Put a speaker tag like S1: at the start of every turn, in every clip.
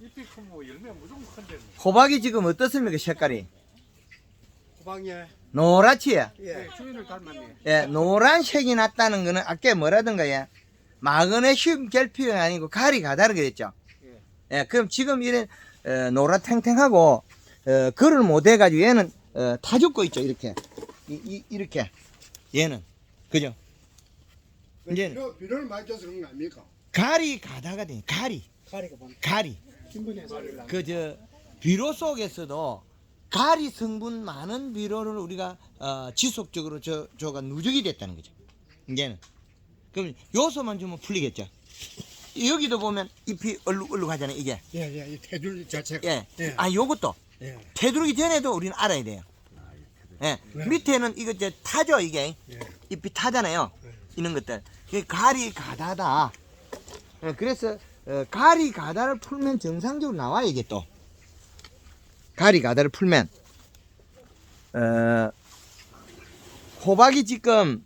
S1: 잎이 크고 열매 무조건 큰데.
S2: 호박이 지금 어떻습니까 색깔이?
S3: 호박이요.
S2: 노랗지요?
S3: 예.
S1: 주인을 닮았네.
S2: 예, 노란색이 났다는 거는 아까 뭐라든가 예, 마그네슘 결핍이 아니고 가리 가다를 그랬죠. 예, 그럼 지금 이런 노랗탱탱하고 걸을 못 해가지고 얘는 다 죽고 있죠. 이렇게 이렇게 얘는 그죠? 이제
S4: 비료를 많이 줘서 그런 거 아닙니까?
S2: 가리 가다가 돼. 가리
S3: 가리가 뭔?
S2: 가리 그 저 비료 속에서도 가리 성분 많은 비료를 우리가 지속적으로 저가 누적이 됐다는 거죠. 이제는 그럼 요소만 주면 풀리겠죠. 여기도 보면 잎이 얼룩얼룩하잖아요. 이게
S4: 예, 이 테줄 자체가.
S2: 예.
S4: 예.
S2: 아 요것도
S4: 예.
S2: 테두르기 전에도 우리는 알아야 돼요. 예. 밑에는 이거 이제 타죠 이게
S4: 예.
S2: 잎이 타잖아요. 이런 것들 이게 가리 가다다. 예, 그래서 가리 가다를 풀면 정상적으로 나와요 이게 또. 가리 가다를 풀면 호박이 지금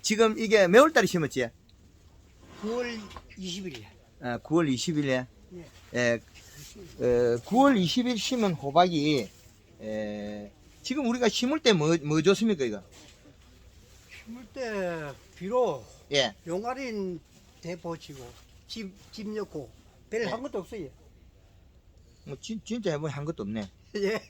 S2: 지금 이게 몇월달에 심었지?
S3: 9월 20일이야.
S2: 9월 20일에 예, 9월 20일 심은 호박이 지금 우리가 심을 때 뭐 좋습니까 이거?
S3: 심을 때 비로
S2: 예.
S3: 용아린 대포치고 집 넣고 별 한 것도 없어요.
S2: 뭐 진짜 뭐 한 것도 없네.
S3: 예.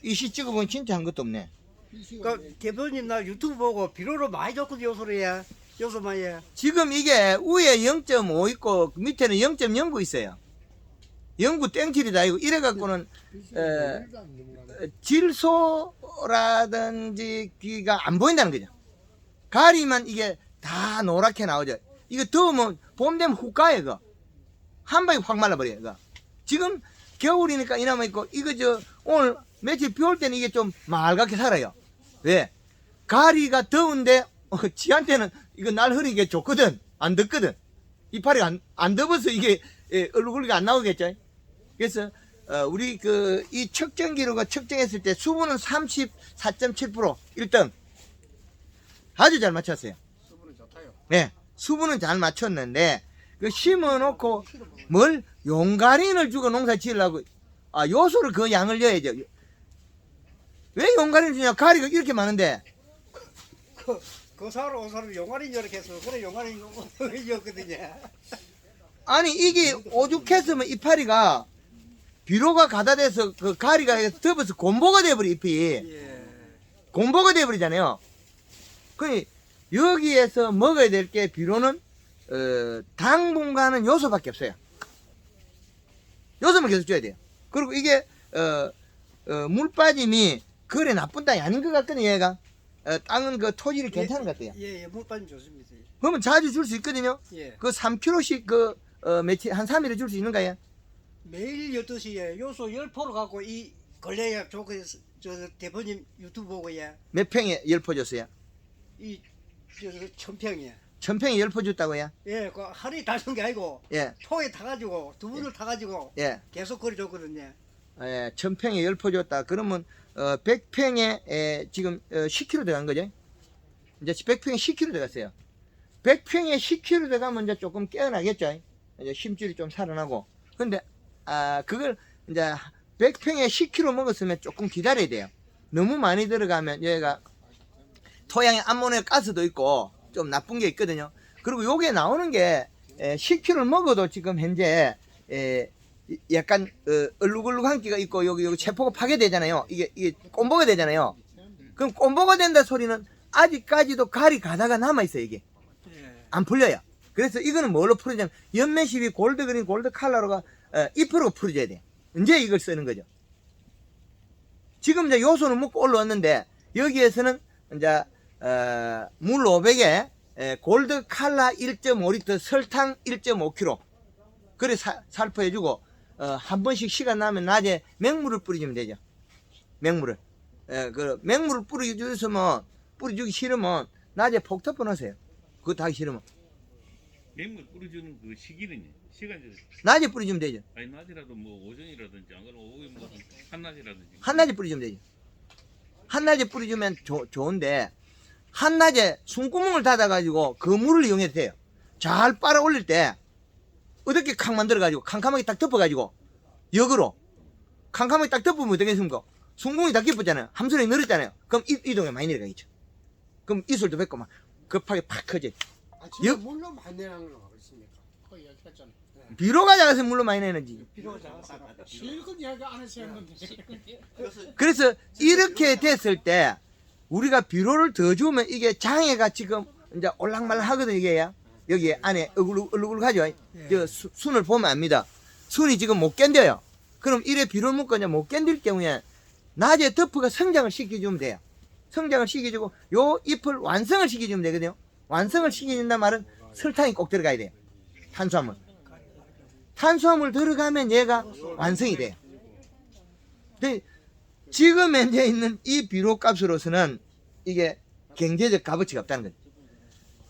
S2: 이시 찍어보면 진짜 한 것도 없네.
S3: 그 대표님 나 유튜브 보고 비료를 많이 줬거든 요소로야. 요소만 예.
S2: 지금 이게 위에 0.5 있고 밑에는 0.09 있어요. 0구 땡칠이다 이거 이래 갖고는 질소라든지 기가 안 보인다는 거죠. 가리만 이게 다 노랗게 나오죠. 이거 더우면 봄 되면 훅 가요 이거. 한 방에 확 말라버려요 이거. 지금 겨울이니까 이나마 있고 이거 저 오늘 며칠 비 올 때는 이게 좀 맑게 살아요. 왜? 가리가 더운데 지한테는 이거 날 흐리게 좋거든. 안 덥거든. 이파리 안 덥어서 이게 얼룩얼룩이 안 나오겠죠. 그래서 우리 그 이 측정기로가 측정했을 때 수분은 34.7% 1등. 아주 잘 맞췄어요.
S1: 수분은 좋다요.
S2: 네, 수분은 잘 맞췄는데 그 심어놓고 뭘 용가린을 주고 농사 지으려고 요소를 그 양을 넣어야죠. 왜 용가린을 주냐? 가리가 이렇게 많은데.
S3: 그 사람 온 사람 용아린 이렇게 해서 그래 용아린 이었거든요.
S2: 아니 이게 오죽했으면 이파리가 비료가 가다 돼서 그 가리가 덮어서 곰보가 돼버려 잎이.
S3: 예.
S2: 곰보가 돼버리잖아요. 그 여기에서 먹어야 될 게 비료는 당분간은 요소밖에 없어요. 요소만 계속 줘야 돼요. 그리고 이게 물 빠짐이 그래 나쁜 땅이 아닌 것 같거든요. 얘가 땅은 그 토질이 괜찮은 것 같아요.
S3: 예, 물빨 좋습니다.
S2: 그러면 자주 줄 수 있거든요.
S3: 예.
S2: 그 3kg씩 그 며칠 한 3일에 줄 수 있는 거예요.
S3: 매일 12시에 요소 10포를 갖고 이 걸려야 좋고 저 대표님 유튜브 보고
S2: 몇 평에 10포 줬어요?
S3: 이저 천평이야.
S2: 1000평에 10포 줬다고요?
S3: 예, 그 하루에 다 준 게 아니고
S2: 예.
S3: 토에 타가지고 두분을 타가지고
S2: 예.
S3: 계속 거리줬거든요.
S2: 1000평에 10포 줬다. 그러면 100평에 지금 10kg 들어간 거죠? 이제 100평에 10kg 들어갔어요. 100평에 10kg 들어가면 이제 조금 깨어나겠죠? 이제 힘줄이 좀 살아나고. 근데 그걸 이제 100평에 10kg 먹었으면 조금 기다려야 돼요. 너무 많이 들어가면 얘가 토양에 암모니아 가스도 있고 좀 나쁜 게 있거든요. 그리고 요게 나오는 게 10kg 먹어도 지금 현재 약간 얼룩얼룩한 기가 있고 여기 세포가 파괴되잖아요. 이게 꼼보가 되잖아요. 그럼 꼼보가 된다 소리는 아직까지도 가리 가다가 남아 있어요. 이게
S3: 예.
S2: 안 풀려요. 그래서 이거는 뭘로 풀어주냐면 연매십이 골드그린 골드 칼라로가 2%가 풀어줘야 돼요. 이제 이걸 쓰는 거죠. 지금 이제 요소는 먹고 올라왔는데 여기에서는 이제 물 500에 골드 칼라 1.5리터 설탕 1.5kg 그래 살포해주고 한 번씩 시간 나면 낮에 맹물을 뿌려주면 되죠. 맹물을 그 맹물을 뿌려주기 싫으면 낮에 폭 덮어 놓으세요. 그거 다 싫으면
S1: 맹물 뿌려주는 그 시기는 시간이
S2: 낮에 뿌려주면 되죠.
S1: 아니 낮이라도 뭐 오전이라든지 안 그러면 오후에 뭐 한낮이라든지.
S2: 한낮에 뿌려주면 되죠. 한낮에 뿌려주면 좋은데 한낮에 숨구멍을 닫아가지고 그 물을 이용해도 돼요. 잘 빨아 올릴 때 어떻게 칵 만들어가지고 캄캄하게 딱 덮어가지고 역으로 캄캄하게 딱 덮으면 되겠습니까? 순공이 다 깊었잖아요. 함선이 늘었잖아요. 그럼 이동에 많이 내려가겠죠. 그럼 이슬도 뱉고 막 급하게 팍 커지.
S4: 아, 진짜
S2: 역-
S4: 물로 많이 내는 거 그렇습니까? 그 얘기했잖아.
S2: 비료가 작아서 물로 많이 내는지.
S3: 필요가 작아서.
S4: 실컷 이야기 안 해서 했는데.
S2: 그래서 이렇게 됐을 때 우리가 비료를 더 주면 이게 장애가 지금 이제 올락말락 하거든 이게. 여기 안에 얼룩하죠. 저 순을 보면 압니다. 순이 지금 못 견뎌요. 그럼 이래 비료를 먹고 이제 못 견딜 경우에 낮에 덮어가 성장을 시켜주면 돼요. 성장을 시켜주고 요 잎을 완성을 시켜주면 되거든요. 완성을 시켜준단 말은 설탕이 꼭 들어가야 돼요. 탄수화물. 탄수화물 들어가면 얘가 완성이 돼요. 근데 지금 현재 있는 이 비료 값으로서는 이게 경제적 값어치가 없다는 거죠.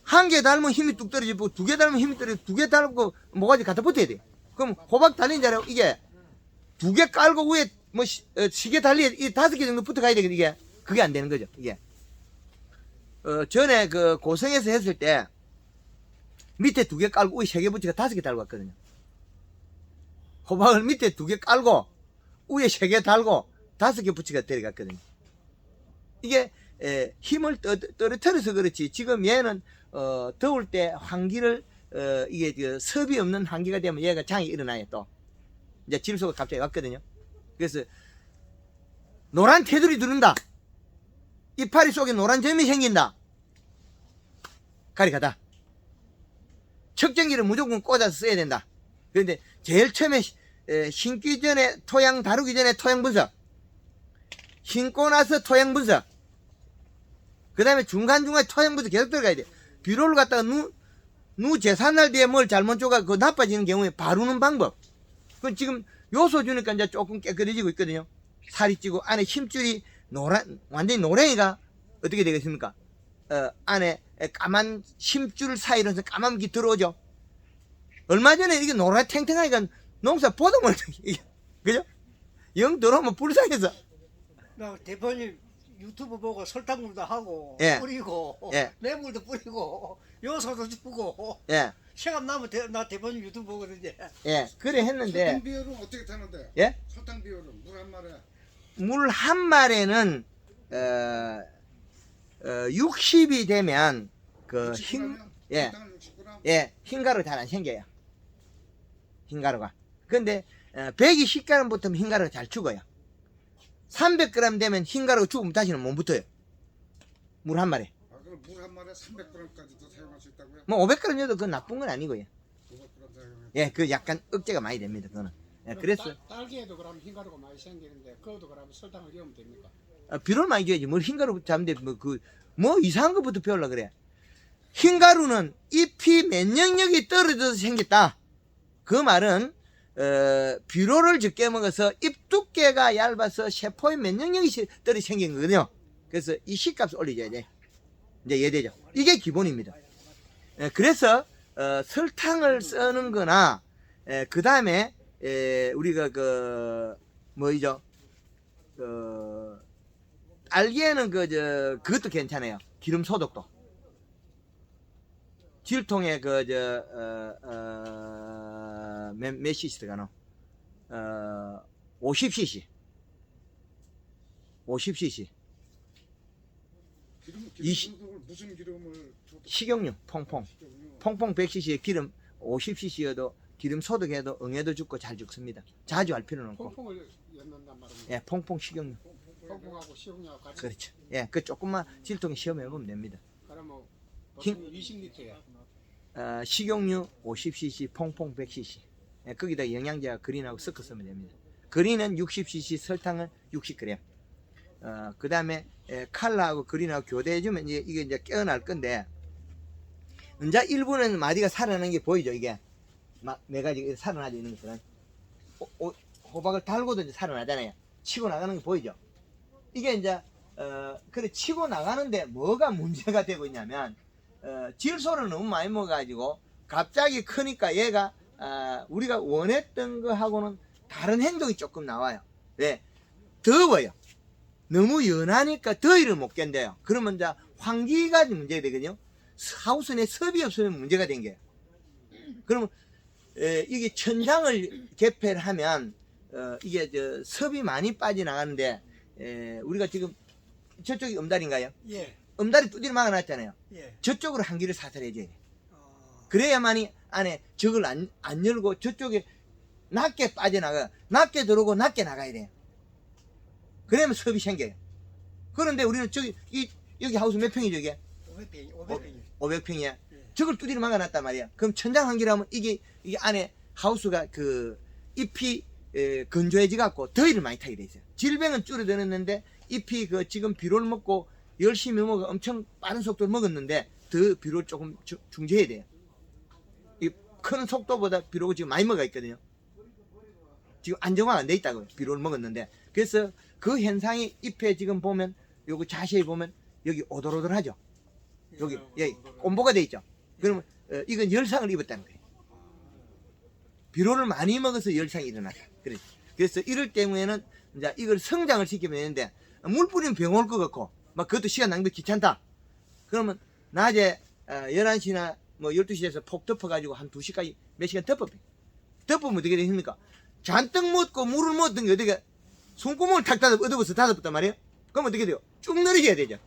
S2: 한 개 달면 힘이 뚝 떨어지고 두 개 달면 힘이 떨어지고 두 개 달고 모가지 갖다 붙어야 돼요. 그럼 호박 달린 자료 이게 두 개 깔고 위에 뭐 시계 달리 이 5개 정도 붙어 가야 되거든 이게. 그게 안 되는 거죠 이게. 전에 그 고성에서 했을 때 밑에 두 개 깔고 위에 3개 붙이고 5개 달고 왔거든요. 호박을 밑에 두 개 깔고 위에 3개 달고 5개 붙이고 데려갔거든요. 이게 힘을 떨어뜨려서 그렇지 지금 얘는 더울 때 환기를 이게 그 섭이 없는 환기가 되면 얘가 장이 일어나요. 또 이제 질소가 갑자기 왔거든요. 그래서 노란 테두리 두른다. 이파리 속에 노란 점이 생긴다. 가리가다. 척전기를 무조건 꽂아서 써야 된다. 그런데 제일 처음에 심기 전에 토양 다루기 전에 토양 분석, 심고 나서 토양 분석, 그 다음에 중간중간에 토양 분석 계속 들어가야 돼. 비료를 갖다가 누 제산날 뒤에 뭘 잘못 줘가 그 나빠지는 경우에 바르는 방법. 그 지금 요소 주니까 이제 조금 깨끗해지고 있거든요. 살이 찌고 안에 힘줄이 완전히 노랭이가 어떻게 되겠습니까? 안에 까만 힘줄 사이로 까만 게 들어오죠. 얼마 전에 이게 노랗 탱탱하니까 농사 보도 못해. 그죠? 영 들어오면 불쌍해서.
S3: 나 대표님 유튜브 보고 설탕물도 하고
S2: 예.
S3: 뿌리고
S2: 예.
S3: 뇌물도 뿌리고 요소도 주고
S2: 예,
S3: 시간 나면 나 대표님 유튜브 보거든요.
S2: 예. 그래 했는데,
S4: 설탕 비율은 어떻게 타는데?
S2: 예?
S4: 설탕 비율은 물 한 마리에
S2: 물 한 마리는, 60이 되면, 예.
S4: 설탕을 60g?
S2: 예, 흰가루 잘 안 생겨요. 흰가루가. 근데 120g 붙으면 흰가루가 잘 죽어요. 300g 되면 흰가루가 죽으면 다시는 못 붙어요. 물 한 마리.
S4: 아, 그럼 물 한 마리에 300g까지도 사용할 수 있다고요?
S2: 뭐 500g여도 그건 나쁜 건 아니고요.
S4: 500g 사용해.
S2: 예, 그 약간 억제가 많이 됩니다. 그거는. 예, 그래서
S4: 딸기에도 그럼 흰가루가 많이 생기는데 그것도 그럼 설탕을 넣으면 됩니까?
S2: 비료를 많이 줘야지. 뭘 흰가루 잡는데 뭐 이상한 것부터 배우려 그래. 흰가루는 잎이 면역력이 떨어져서 생겼다. 그 말은 비료를 적게 먹어서 잎 두께가 얇아서 세포의 면역력이 떨어져 생긴 거거든요. 그래서 이 씨값을 올려줘야 돼. 이제 이해되죠? 이게 기본입니다. 그래서 설탕을 쓰는 거나 그 다음에 우리가 뭐이죠? 딸기에는 그것도 괜찮아요. 기름 소독도. 질통에 몇 cc 들어가노? 50cc. 50cc.
S4: 기름
S2: 이시-
S4: 소독을 무슨 기름을
S2: 식용유, 퐁퐁. 퐁퐁 100cc에 기름 50cc여도 기름 소독해도 응애도 죽고 잘 죽습니다. 자주 할 필요는 없고.
S4: 퐁퐁을 넣는단 말입니다.
S2: 예, 퐁퐁 식용유.
S4: 퐁퐁하고 식용유하고 같이.
S2: 그렇죠. 예, 그 조금만 질통에 시험해 보면 됩니다.
S4: 그러면
S2: 흰-
S4: 보통 20리터야.
S2: 식용유 50cc, 퐁퐁 100cc. 예, 거기다 영양제와 그린하고 섞어 쓰면 됩니다. 그린은 60cc, 설탕은 60g. 그 다음에 칼라하고 그린하고 교대해주면 이게 이제 깨어날 건데, 이제 일부는 마디가 살아나는 게 보이죠, 이게. 막 네 가지 살아나져 있는 것들은. 호박을 달고도 이제 살아나잖아요. 치고 나가는 게 보이죠. 이게 이제, 그래, 치고 나가는데 뭐가 문제가 되고 있냐면, 질소를 너무 많이 먹어가지고 갑자기 크니까 얘가 우리가 원했던 거하고는 다른 행동이 조금 나와요. 왜? 더워요. 너무 연하니까 더위를 못 견뎌요. 그러면 이제 환기가 문제가 되거든요. 하우스 내 섭이 없으면 문제가 된 거예요. 그러면 이게 천장을 개폐를 하면 이게 섭이 많이 빠져나가는데 우리가 지금 저쪽이 음다리인가요?
S3: 예.
S2: 음다리 두드려 막아놨잖아요.
S3: 예.
S2: 저쪽으로 한 길을 사살해줘야 돼.
S3: 어,
S2: 그래야만이 안에 적을 안 열고 저쪽에 낮게 빠져나가, 낮게 들어오고 낮게 나가야 돼요. 그러면 섭이 생겨요. 그런데 우리는 여기 하우스 몇 평이죠, 이게?
S3: 500평.
S2: 500평이야.
S3: 예.
S2: 저걸 두드려 막아놨단 말이야. 그럼 천장 한 길하면 이게 안에 하우스가 잎이 건조해지 갖고 더위를 많이 타게 돼 있어요. 질병은 줄어드는데 잎이 지금 비료를 먹고 열심히 먹어 엄청 빠른 속도로 먹었는데 더 비료를 조금 중재해야 돼요. 이 큰 속도보다 비료가 지금 많이 먹어 있거든요. 지금 안정화가 안 돼 있다고요. 비료를 먹었는데. 그래서 그 현상이 잎에 지금 보면 요거 자세히 보면 여기 오돌오돌하죠. 여기 온보가 돼 있죠. 그러면 이건 열상을 입었다는 거예요. 비료를 많이 먹어서 열상이 일어났다. 그래서 이럴 경우에는 이제 이걸 성장을 시키면 되는데 물 뿌리면 병 올 것 같고 막 그것도 시간 낭비 귀찮다. 그러면 낮에 11시나 뭐 12시에서 폭 덮어가지고 한 2시까지 몇 시간 덮으면 어떻게 됩니까? 잔뜩 묻고 물을 묻던 게 어떻게 손구멍을 탁 얻어버서 닫아봤단 말이에요. 그럼 어떻게 돼요? 쭉 늘어져야 되죠.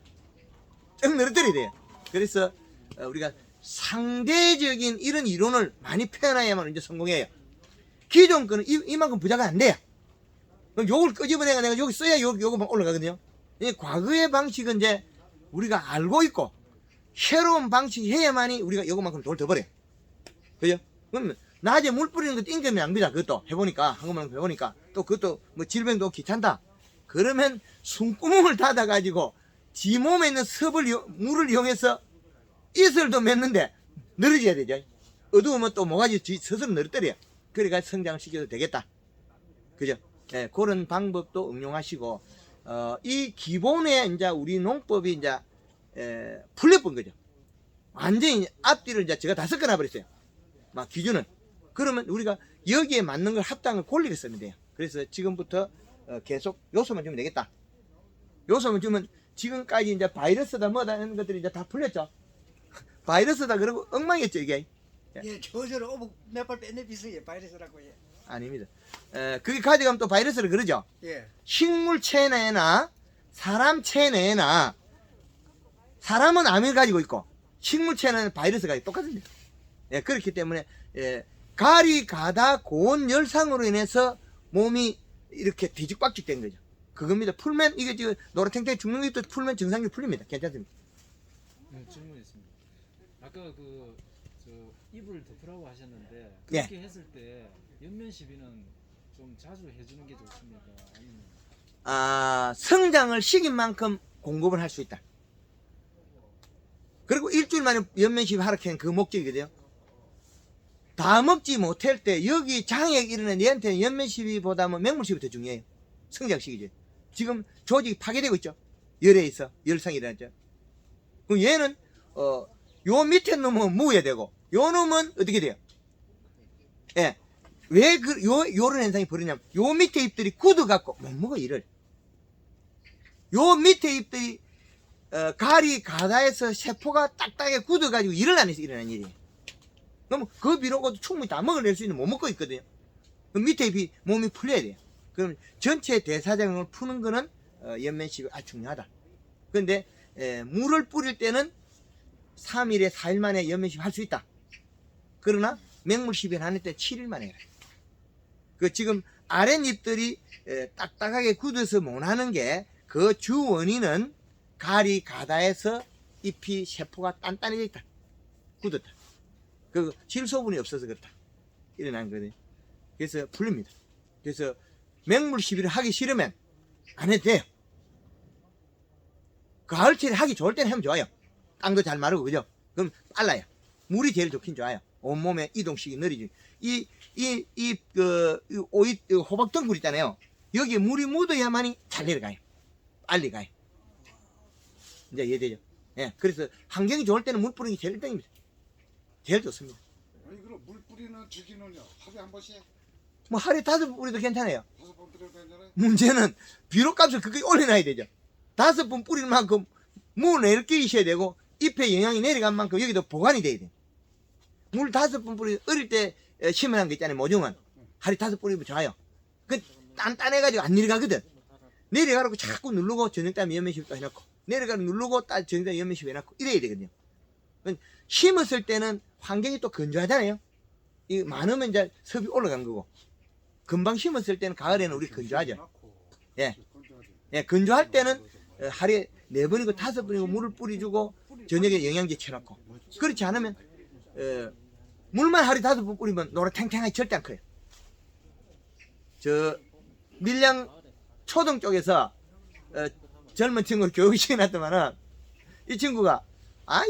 S2: 쭉 늘어뜨려야 돼요. 그래서 우리가 상대적인 이런 이론을 많이 표현해야만 이제 성공해요. 기존 거는 이만큼 부자가 안 돼요. 그럼 요걸 끄집어내가 내가 여기 써야 요거만 올라가거든요. 과거의 방식은 이제 우리가 알고 있고 새로운 방식 해야만이 우리가 요거만큼 돈을 더 벌어요. 그죠? 그러면 낮에 물 뿌리는 것도 임금이 낭비다. 그것도 해보니까 한국만 해보니까 또 그것도 뭐 질병도 귀찮다. 그러면 숨구멍을 닫아가지고 지 몸에 있는 물을 이용해서 이슬도 맺는데 늘어져야 되죠. 어두우면 또 모가지 스스로 늘어뜨려요. 그래가 성장을 시켜도 되겠다. 그죠? 예, 그런 방법도 응용하시고 이 기본에 이제 우리 농법이 이제 풀려본 거죠. 완전히 앞뒤를 이제 제가 다 섞어놔 버렸어요. 막 기준은. 그러면 우리가 여기에 맞는 걸 합당을 권리를 쓰면 돼요. 그래서 지금부터 계속 요소만 주면 되겠다. 요소만 주면 지금까지 이제 바이러스다 뭐다 이런 것들이 이제 다 풀렸죠. 바이러스다 그러고 엉망이었죠 이게.
S3: 예, 저절로 어묵 몇발 뺐네 비슷해요. 바이러스라고. 예.
S2: 아닙니다. 그게 가져가면 또 바이러스를 그러죠.
S3: 예.
S2: 식물 체내나 사람 체내나 사람은 암을 가지고 있고 식물 체내는 바이러스가 똑같습니다. 예, 그렇기 때문에 가리 가다 고온 열상으로 인해서 몸이 이렇게 뒤죽박죽 된 거죠. 그겁니다. 풀면 이게 지금 노릇탱탱 죽는 것도 풀면 정상적으로 풀립니다. 괜찮습니다.
S5: 네, 질문 있습니다. 아까 저 이불을 덮으라고 하셨는데
S2: 예.
S5: 그렇게 했을 때 옆면 시비는 좀 자주 해주는 게 좋습니까? 아니면
S2: 성장을 시킨 만큼 공급을 할 수 있다. 그리고 일주일 만에 연면시비 하락하는 그 목적이거든요. 다 먹지 못할 때 여기 장애가 일어나는 얘한테는 연면시비보다는 맹물시비 더 중요해요. 성장시키죠. 지금 조직이 파괴되고 있죠. 열에 있어 열상이 일어났죠. 그럼 얘는 요 밑에 놈은 무어야 되고 요 놈은 어떻게 돼요? 예. 왜 요런 현상이 벌어지냐면 요 밑에 잎들이 굳어갖고 못 먹어 이를. 요 밑에 잎들이 가리 가다에서 세포가 딱딱하게 굳어가지고 일어나면서 일어나는 일이에요. 그럼 그 비로고도 충분히 다 먹어낼 수 있는 못 먹고 있거든요. 그럼 밑에 잎이 몸이 풀려야 돼요. 그럼 전체 대사작용을 푸는 거는 연면시비가 아주 중요하다. 그런데 물을 뿌릴 때는 3일에 4일 만에 연면시비 할 수 있다. 그러나 맹물시비를 하는 때 7일 만에 해라. 그 지금 아랫잎들이 딱딱하게 굳어서 못하는 게 그 주 원인은 가리 가다에서 잎이 세포가 단단해져 있다. 굳었다. 그 질소분이 없어서 그렇다. 일어난 거거든요. 그래서 풀립니다. 그래서 맹물 시비를 하기 싫으면 안 해도 돼요. 가을철에 하기 좋을 때는 하면 좋아요. 땅도 잘 마르고 그죠? 그럼 빨라요. 물이 제일 좋긴 좋아요. 온몸에 이동식이 느리지. 호박 덩굴 있잖아요. 여기에 물이 묻어야만이 잘 내려가요. 빨리 가요. 이제 이해되죠? 예. 그래서 환경이 좋을 때는 물 뿌리는 게 제일 1등입니다. 제일 좋습니다.
S6: 아니 그럼 물 뿌리는 주기는요 하루에 한 번씩
S2: 뭐 하루에 5번 뿌려도 괜찮아요.
S6: 5번 뿌려도 괜찮아요?
S2: 문제는 비료값을 그렇게 올려놔야 되죠. 5번 뿌리는 만큼 물 내게 있어야 되고 잎에 영향이 내려간 만큼 여기도 보관이 돼야 돼요. 물 5번 뿌리 어릴 때 심어놓은 거 있잖아요. 모종은 하리 5 뿌리면 좋아요. 그 단단해가지고 안 내려가거든. 내려가라고 자꾸 누르고 저녁다면 연면시도 해놓고 내려가고 누르고 저녁다면 연면시도 해놓고 이래야 되거든요. 심었을 때는 환경이 또 건조하잖아요. 이 많으면 이제 섭이 올라간 거고 금방 심었을 때는 가을에는 우리 건조하죠. 예, 예, 건조할 때는 하루에 4번이고 5번이고 물을 뿌려주고 저녁에 영양제 쳐놓고 그렇지 않으면 물만 하루에 5번 뿌리면 노릇탱탱하게 절대 안 커요. 저 밀양 초등 쪽에서 젊은 친구를 교육시켜놨더만은 이 친구가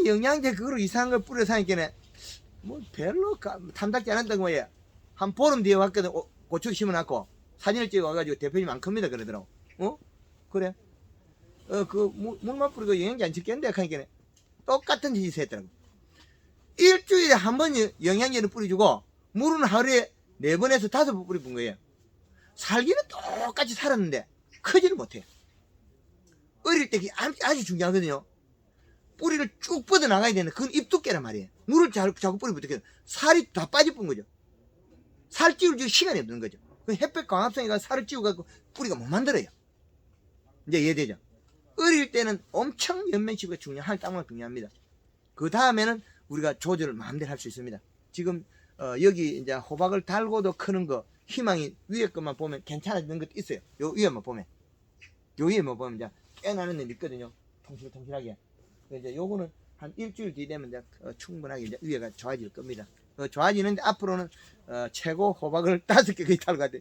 S2: 영양제 그거로 이상한 걸 뿌려서 하니까 뭐 별로 탐탁지 않았던 거예요. 한 보름 뒤에 왔거든. 고추 심어놨고 사진을 찍어가지고 대표님 안 큽니다 그러더라고. 그래? 물만 뿌리고 영양제 안 칠겠는데 하니까 똑같은 짓을 했더라고. 일주일에 한 번 영양제를 뿌려주고 물은 하루에 4번에서 5번 뿌려본 거예요. 살기는 똑같이 살았는데 크지는 못해요. 어릴 때 아주 중요하거든요. 뿌리를 쭉 뻗어나가야 되는데 그건 잎 두께란 말이에요. 물을 자꾸 뿌리면 어떻게 살이 다 빠져본 거죠. 살 찌울 시간이 없는 거죠. 햇볕 광합성이가 살을 찌우고 뿌리가 못 만들어요. 이제 이해되죠? 어릴 때는 엄청 연면시부가 중요한 땅만 중요합니다. 그 다음에는 우리가 조절을 마음대로 할 수 있습니다. 지금 여기 이제 호박을 달고도 크는 거 희망이 위에 것만 보면 괜찮아지는 것도 있어요. 요 위에만 보면 이제 깨나는 일 있거든요. 통실하게. 이제 요거는 한 일주일 뒤 되면 이제 충분하게 이제 위에가 좋아질 겁니다. 좋아지는데 앞으로는 최고 호박을 5개 거의 달고 가야 돼.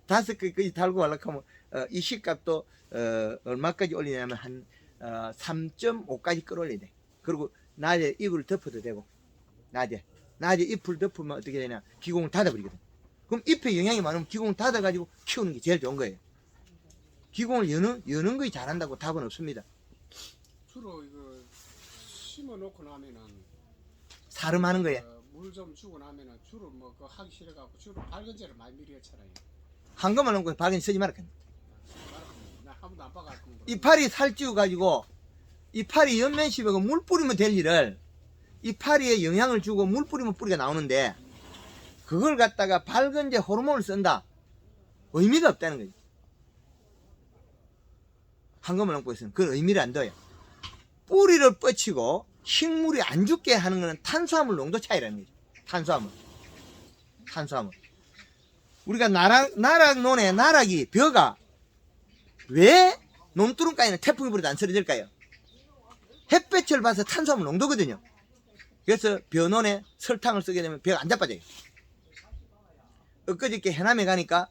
S2: 5개 거의 달고 하려고 하면 이 시값도 얼마까지 올리냐면 한 3.5까지 끌어올려야 돼. 그리고 낮에 잎을 덮어도 되고 낮에 잎을 덮으면 어떻게 되냐 기공을 닫아버리거든. 그럼 잎에 영양이 많으면 기공을 닫아가지고 키우는 게 제일 좋은 거예요. 기공을 여는 거에 잘한다고 답은 없습니다.
S4: 주로 이거 심어놓고 나면은
S2: 사름하는 거예요.
S4: 물 좀 주고 나면은 주로 뭐 그 하기 싫어갖고 주로 밝은제를 많이 미리했잖아요.
S2: 한것만 놓고 박은 쓰지 말았거든.
S4: 나 한 번도 안 봐갖고.
S2: 이파리 살찌워가지고 이파리 연면시비고 물 뿌리면 될 일을 이파리에 영양을 주고 물 뿌리면 뿌리가 나오는데 그걸 갖다가 밝은제 호르몬을 쓴다. 의미가 없다는 거지. 한것만 놓고 있으면 그건 의미를 안 둬요. 뿌리를 뻗치고 식물이 안 죽게 하는 것은 탄수화물 농도 차이라는 거죠. 탄수화물. 우리가 나락논에 나락이 벼가 왜 논두렁가에는 태풍이 불어도 안 쓰러질까요? 햇볕을 봐서 탄수화물 농도거든요. 그래서 벼논에 설탕을 쓰게 되면 벼가 안 자빠져요. 엊그저께 해남에 가니까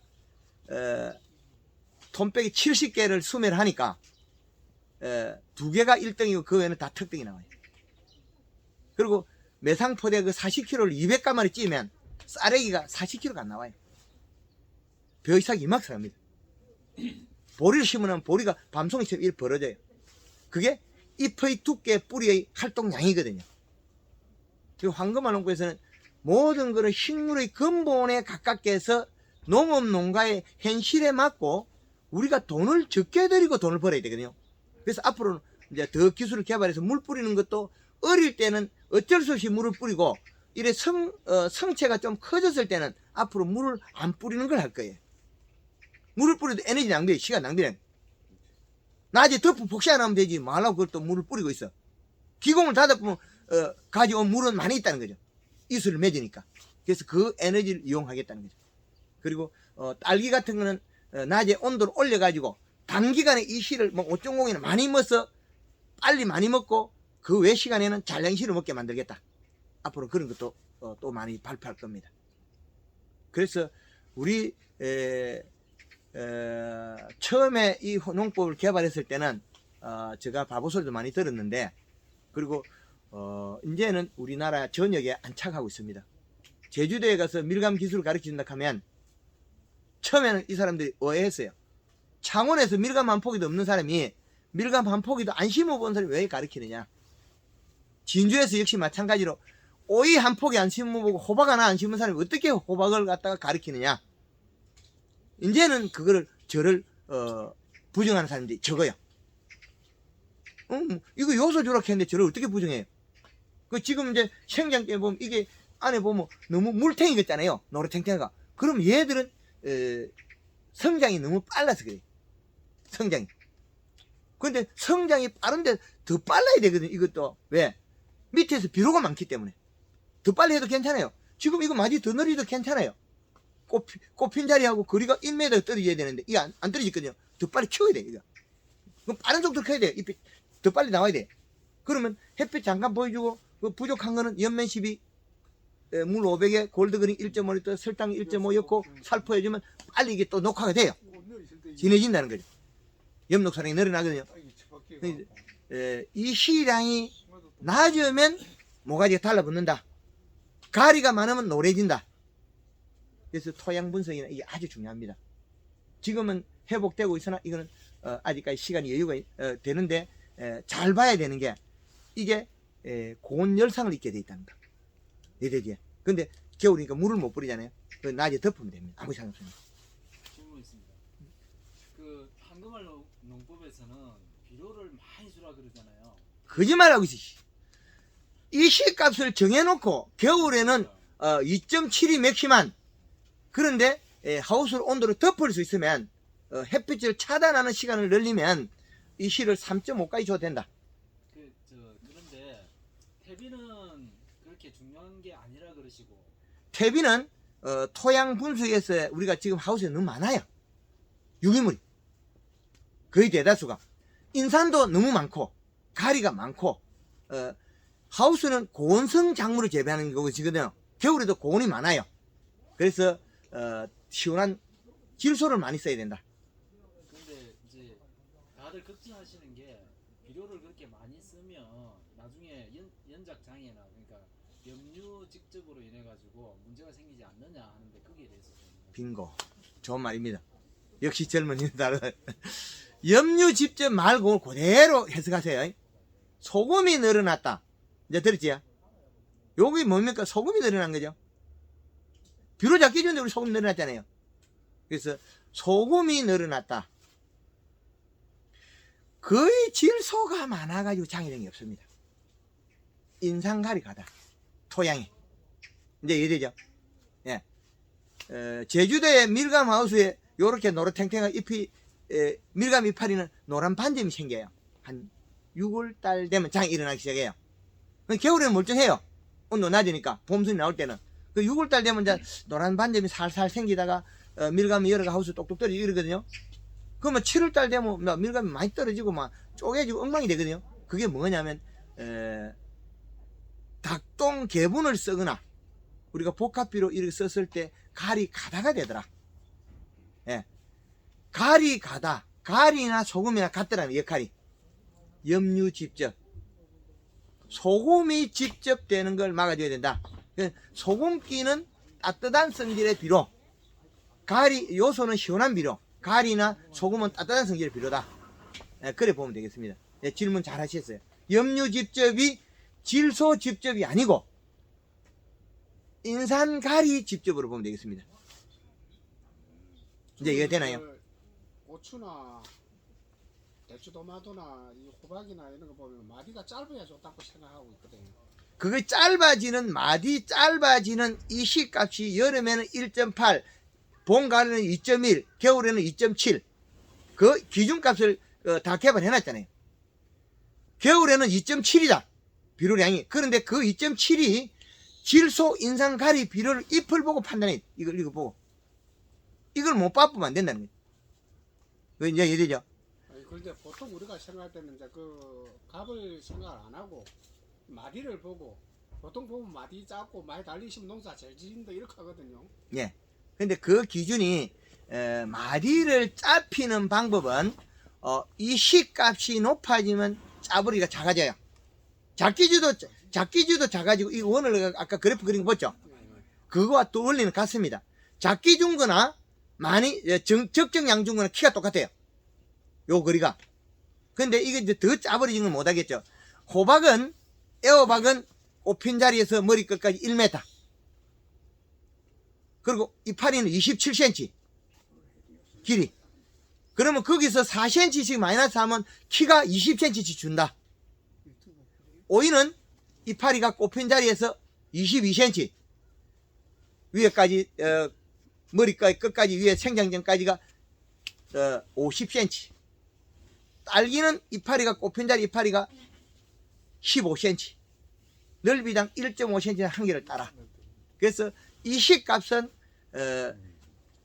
S2: 톰백이 70개를 수매를 하니까 2개가 1등이고 그 외에는 다 특등이 나와요. 그리고 매상포대 그 40kg를 200가마리 찌면 쌀래기가 40kg가 안 나와요. 벼이삭이 이만큼합니다. 보리를 심으면 보리가 밤송이처럼 이렇게 벌어져요. 그게 잎의 두께, 뿌리의 활동량이거든요. 그리고 황금알농구에서는 모든 것을 식물의 근본에 가깝게 해서 농업농가의 현실에 맞고 우리가 돈을 적게 들이고 돈을 벌어야 되거든요. 그래서 앞으로는 이제 더 기술을 개발해서 물 뿌리는 것도 어릴 때는 어쩔 수 없이 물을 뿌리고 이래 성체가 좀 커졌을 때는 앞으로 물을 안 뿌리는 걸 할 거예요. 물을 뿌려도 에너지 낭비해, 시간 낭비해. 낮에 덮어 폭시 안 하면 되지. 말라고 그걸 또 물을 뿌리고 있어. 기공을 닫아보면 가져온 물은 많이 있다는 거죠. 이슬을 맺으니까. 그래서 그 에너지를 이용하겠다는 거죠. 그리고 딸기 같은 거는 낮에 온도를 올려가지고 단기간에 이 씨를 뭐 5.0이나 많이 먹어서 빨리 많이 먹고 그 외 시간에는 잘량시를 먹게 만들겠다. 앞으로 그런 것도 또 많이 발표할 겁니다. 그래서 우리 처음에 이 농법을 개발했을 때는 제가 바보 소리도 많이 들었는데 그리고 이제는 우리나라 전역에 안착하고 있습니다. 제주도에 가서 밀감 기술을 가르쳐준다 하면 처음에는 이 사람들이 오해했어요. 창원에서 밀감 한 포기도 없는 사람이 밀감 한 포기도 안 심어본 사람이 왜 가르치느냐. 진주에서 역시 마찬가지로 오이 한 포기 안 심어보고 호박 하나 안 심은 사람이 어떻게 호박을 갖다가 가르치느냐. 이제는 그거를 저를 부정하는 사람들이 적어요. 이거 요소 조락했는데 저를 어떻게 부정해요? 그 지금 이제 생장 때 보면 이게 안에 보면 너무 물탱이 같잖아요. 노래탱탱이가. 그럼 얘들은 성장이 너무 빨라서 그래요. 성장이. 근데 성장이 빠른데 더 빨라야 되거든요. 이것도. 왜? 밑에서 비료가 많기 때문에. 더 빨리 해도 괜찮아요. 지금 이거 마디 더 늘리도 괜찮아요. 꽃핀 자리하고 거리가 1m 떨어져야 되는데 이게 안 떨어지거든요. 더 빨리 키워야 돼, 이거. 그럼 빠른 속도로 커야 돼. 잎이 더 빨리 나와야 돼. 그러면 햇빛 잠깐 보여주고, 그 부족한 거는 연면 12, 물 500에 골드그린 1.5L, 설탕 1.5 넣고 살포해주면 빨리 이게 또 녹화가 돼요. 진해진다는 거죠. 엽록사랑이 늘어나거든요. 이 시량이 낮으면 모가지가 달라붙는다. 가리가 많으면 노래진다. 그래서 토양 분석이나 이게 아주 중요합니다. 지금은 회복되고 있으나 이거는 아직까지 시간이 여유가 되는데 잘 봐야 되는 게 이게 고온 열상을 입게 돼 있다는 거. 내대지에. 근데 겨울이니까 물을 못 뿌리잖아요. 낮에 덮으면 됩니다. 아무 상관 없습니다.
S5: 질문 있습니다. 그 황금알 농법에서는 비료를 많이 주라 그러잖아요.
S2: 거짓말하고 있어. 이 시값을 정해놓고 겨울에는 2.7이 맥시만. 그런데 하우스 온도를 덮을 수 있으면 햇빛을 차단하는 시간을 늘리면 이 시를 3.5까지 줘도 된다.
S5: 그런데 퇴비는 그렇게 중요한 게 아니라 그러시고.
S2: 퇴비는 토양 분석에서 우리가 지금 하우스에 너무 많아요. 유기물이 거의 대다수가. 인산도 너무 많고 가리가 많고 하우스는 고온성 작물을 재배하는 거거든요. 겨울에도 고온이 많아요. 그래서 시원한 질소를 많이 써야 된다.
S5: 근데 이제 다들 걱정하시는 게 비료를 그렇게 많이 쓰면 나중에 연작 장애나 그러니까 염류 직접으로 인해 가지고 문제가 생기지 않느냐 하는데 거기에 대해서 좀.
S2: 빙고. 좋은 말입니다. 역시 젊은이는 다르다. 염류 직접 말고 그대로 해석하세요. 소금이 늘어났다. 이제 들었지요? 여기 뭡니까? 소금이 늘어난 거죠. 비료 잡기 전에 우리 소금 늘어났잖아요. 그래서 소금이 늘어났다. 거의 질소가 많아가지고 장애되는 게 없습니다. 인산가리 가다. 토양에. 이제 이해되죠? 예. 제주도의 밀감하우스에 요렇게 노릇탱탱한 잎이, 밀감 이파리는 노란 반점이 생겨요. 한 6월달 되면 장이 일어나기 시작해요. 겨울에는 멀쩡해요. 온도 낮으니까. 봄순이 나올 때는. 그 6월달 되면 이제 노란 반점이 살살 생기다가 밀감이 여러 하우스 똑똑 떨어지고 이러거든요. 그러면 7월달 되면 밀감이 많이 떨어지고 막 쪼개지고 엉망이 되거든요. 그게 뭐냐면 닭똥 개분을 쓰거나 우리가 복합비로 이렇게 썼을 때 가리 가다가 되더라. 예. 가리 가다. 가리나 소금이나 같더라는 역할이. 염류 직접. 소금이 직접 되는 걸 막아줘야 된다. 소금기는 따뜻한 성질의 비료. 가리 요소는 시원한 비료. 가리나 소금은 따뜻한 성질의 비료다. 예, 그래 보면 되겠습니다. 예, 질문 잘 하셨어요. 염류 직접이 질소 직접이 아니고 인산 가리 직접으로 보면 되겠습니다. 이제 이해 되나요?
S4: 고추나 대추도마도나 이 호박이나 이런 거 보면 마디가 짧아야 좋다고 생각하고 있거든요.
S2: 그거 짧아지는 마디 짧아지는 이 시값이 여름에는 1.8, 봄 가을에는 2.1, 겨울에는 2.7. 그 기준값을 다 개발해 놨잖아요. 겨울에는 2.7이다. 비료량이. 그런데 그 2.7이 질소 인산 가리 비료를 잎을 보고 판단해. 이걸 이거 보고. 이걸 못 바꾸면 안 된다는 거예요. 그 이제 이해되죠?
S4: 그런데 보통 우리가 생각할 때는 이제 그 값을 생각을 안 하고 마디를 보고 보통 보면 마디 작고 많이 달리시면 농사 잘 지는다 이렇게 하거든요.
S2: 예. 근데 그 기준이 마디를 짧히는 방법은 이 시값이 높아지면 짜부리가 작아져요. 작기주도 작아지고 이 원을 아까 그래프 그린 거 봤죠? 그거와 또 원리는 같습니다. 작기 준 거나 많이 적정량 준 거나 키가 똑같아요. 요 거리가. 근데 이게 이제 더 짜버리진 건 못하겠죠. 호박은 애호박은 꽃핀 자리에서 머리 끝까지 1m. 그리고 이파리는 27cm 길이. 그러면 거기서 4cm씩 마이너스 하면 키가 20cm씩 준다. 오이는 이파리가 꽃핀 자리에서 22cm 위에까지 머리까지 끝까지 위에 생장점까지가 50cm. 딸기는 이파리가 꽃핀 자리 이파리가 15cm. 넓이당 1.5cm 한 개를 따라. 그래서 이 시값은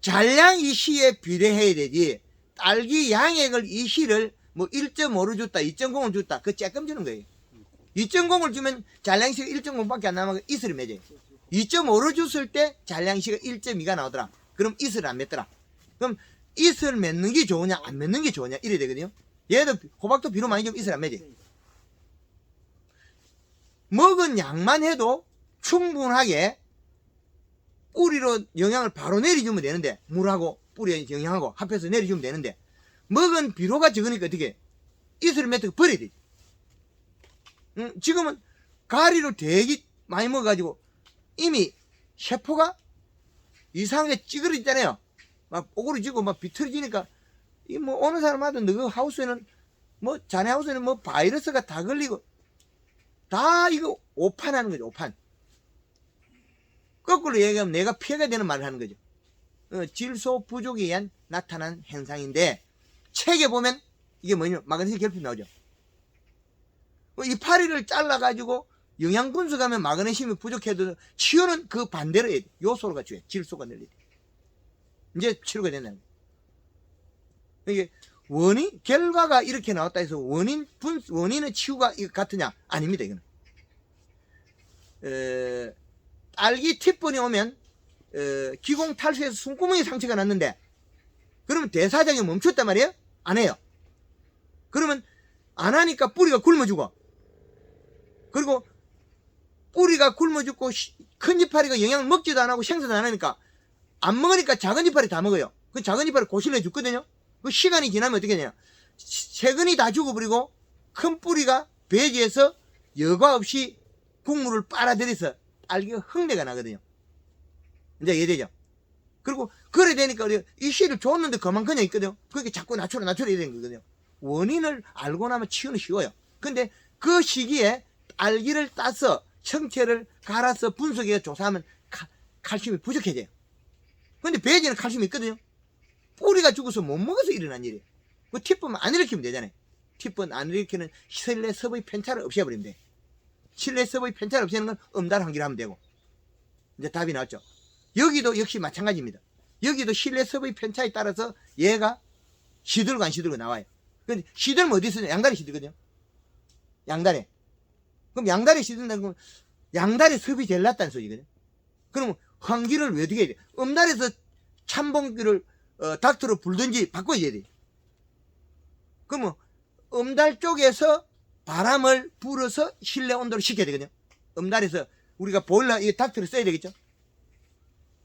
S2: 잔량 이 시에 비례해야 되지. 딸기 양액을 이 시를 뭐 1.5를 줬다, 2.0을 줬다, 그 쬐끔 주는 거예요. 2.0을 주면 잔량시가 1.0밖에 안 남아서 이슬이 맺어요. 2.5를 줬을 때 잔량시가 1.2가 나오더라. 그럼 이슬을 안 맺더라. 그럼 이슬 맺는 게 좋으냐, 안 맺는 게 좋으냐, 이래야 되거든요. 얘도 호박도 비료 많이 주면 이슬 안 맺어요. 먹은 양만 해도 충분하게 뿌리로 영양을 바로 내려주면 되는데, 물하고 뿌리에 영양하고 합해서 내려주면 되는데, 먹은 비료가 적으니까 어떻게 이슬을 맺고 버려야 되지. 지금은 가리로 되게 많이 먹어가지고 이미 세포가 이상하게 찌그러지잖아요. 막 오그러지고 막 비틀어지니까 이 뭐 어느 사람마다 너 하우스에는 뭐 자네 하우스에는 뭐 바이러스가 다 걸리고 다 이거 오판하는 거죠. 오판. 거꾸로 얘기하면 내가 피해가 되는 말을 하는 거죠. 질소 부족에 의한 나타난 현상인데, 책에 보면 이게 뭐냐면 마그네슘 결핍 나오죠. 이파리를 잘라가지고 영양 분석하면 마그네슘이 부족해도 치유는 그 반대로 해야 돼. 요소가 중요해. 질소가 늘려야 돼. 이제 치료가 된다는 거예요. 이게 결과가 이렇게 나왔다 해서 원인의 치유가 같으냐? 아닙니다, 이거는. 딸기 티분이 오면, 기공 탈수해서 숨구멍에 상처가 났는데, 그러면 대사장이 멈췄단 말이에요? 안 해요. 그러면, 안 하니까 뿌리가 굶어 죽어. 그리고, 뿌리가 굶어 죽고, 큰 이파리가 영양을 먹지도 안 하고 생산도 안 하니까, 안 먹으니까 작은 이파리 다 먹어요. 그 작은 이파리 고실내 죽거든요? 그 시간이 지나면 어떻게 되냐? 세근이 다 죽어버리고, 큰 뿌리가 배지에서 여과 없이 국물을 빨아들여서 딸기가 흙내가 나거든요. 이제 이해되죠? 그리고, 그래 되니까, 이 씨를 줬는데 그만 그냥 있거든요. 그렇게 자꾸 낮춰야 되는 거거든요. 원인을 알고 나면 치유는 쉬워요. 근데 그 시기에 딸기를 따서 청채를 갈아서 분석해서 조사하면 칼슘이 부족해져요. 근데 배지는 칼슘이 있거든요. 뿌리가 죽어서 못 먹어서 일어난 일이에요. 그 티분 안 일으키면 되잖아요. 티분 안 일으키는 실내 섭의 편차를 없애버리면 돼. 실내 섭의 편차를 없애는 건 음달 환기를 하면 되고. 이제 답이 나왔죠. 여기도 역시 마찬가지입니다. 여기도 실내 섭의 편차에 따라서 얘가 시들고 안 시들고 나와요. 근데 시들면 어디 있어요? 양다리 시들거든요. 양다리. 그럼 양다리 시든다는 건 양다리 섭이 제일 낫다는 소리거든요. 그럼 환기를 왜 어떻게 해야 돼? 음달에서 찬봉기를 닥터로 불든지 바꿔줘야 돼. 그러면 음달 쪽에서 바람을 불어서 실내 온도를 식혀야 되거든요. 음달에서 우리가 보일러 이 닥터를 써야 되겠죠.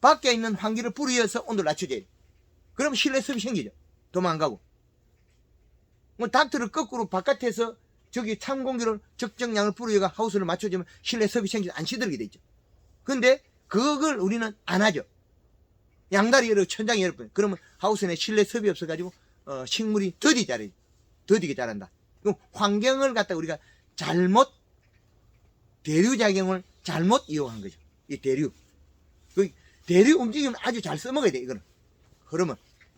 S2: 밖에 있는 환기를 불어서 온도를 낮춰줘야 돼. 그럼 실내 습이 생기죠. 도망가고. 뭐 닥터를 거꾸로 바깥에서 저기 찬 공기를 적정량을 뿌려가 하우스를 맞춰주면 실내 습이 생기지 안 시들게 되죠. 근데 그걸 우리는 안 하죠. 양다리 열어 천장이 열어버려. 그러면 하우스 내 실내 습이 없어가지고 식물이 더디게 자란다. 그럼 환경을 갖다 우리가 잘못 대류작용을 잘못 이용한 거죠. 이 대류. 그 대류 움직이면 아주 잘 써먹어야 돼, 이거는. 그러면.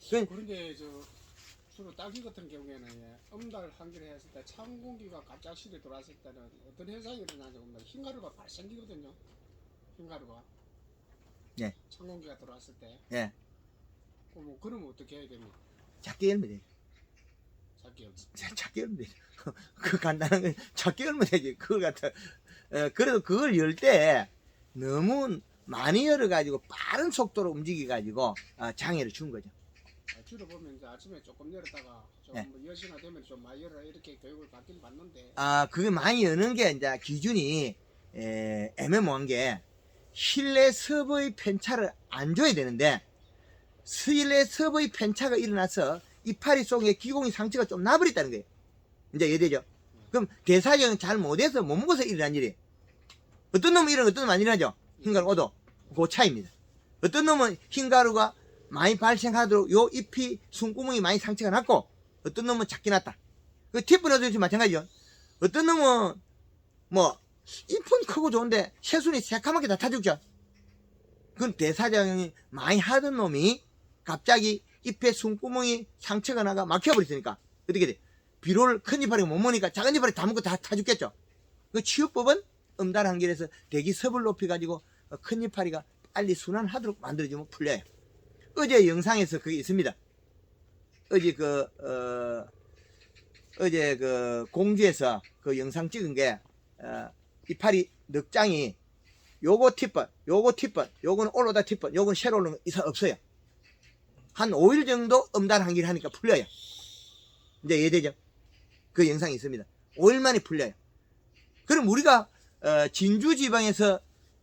S4: 그런데 주로 딸기 같은 경우에는 음달 환기를 했을 때 찬 공기가 갑작스레 들어왔을 때는 어떤 현상이 일어나죠? 흰가루가 발생기거든요. 흰가루가.
S2: 예.
S4: 찬 공기가 들어왔을 때.
S2: 예.
S4: 그러면 어떻게 해야 됩니까?
S2: 작게 열면 되죠. 작게 열면 되죠. 그 간단한 건 작게 열면 되지. 그걸 갖다. 그래도 그걸 열 때 너무 많이 열어가지고 빠른 속도로 움직여가지고 장애를 준 거죠.
S4: 주로 보면 이제 아침에 조금 열었다가 좀
S2: 네.
S4: 뭐 10시나 되면 좀 많이 열어라 이렇게 교육을 받긴 받는데
S2: 그게 많이 여는 게 이제 기준이 애매모호한 게 실내 습의 편차를 안 줘야 되는데 실내 습의 편차가 일어나서 이파리 속에 기공이 상처가 좀 나버렸다는 거예요. 이제 이해되죠? 그럼 대사적인 잘 못해서 못 먹어서 일어난 일이에요. 어떤 놈은 일어나고 어떤 놈은 안 일어나죠? 흰가루 오도. 그 차이입니다. 어떤 놈은 흰가루가 많이 발생하도록 요 잎이 숨구멍이 많이 상처가 났고 어떤 놈은 작게 났다. 그 팁분에도 마찬가지죠. 어떤 놈은 뭐 잎은 크고 좋은데 새순이 새까맣게 다 타죽죠. 그건 대사작용이 많이 하던 놈이 갑자기 잎에 숨구멍이 상처가 나가 막혀버렸으니까 어떻게 돼? 비료를 큰 이파리가 못 먹으니까 작은 이파리 다 먹고 다 죽겠죠. 그 치유법은 음달 한결에서 대기습을 높여가지고 큰 이파리가 빨리 순환하도록 만들어주면 풀려요. 어제 영상에서 그게 있습니다. 어제 그 공주에서 그 영상 찍은 게 이파리 늑장이 요거 티번, 요거는 올로다 티번, 요거는 새로 오는 거 이상 없어요. 한 5일 정도 음달 한기를 하니까 풀려요. 이제 이해되죠? 그 영상이 있습니다. 5일 만에 풀려요. 그럼 우리가 진주 지방에서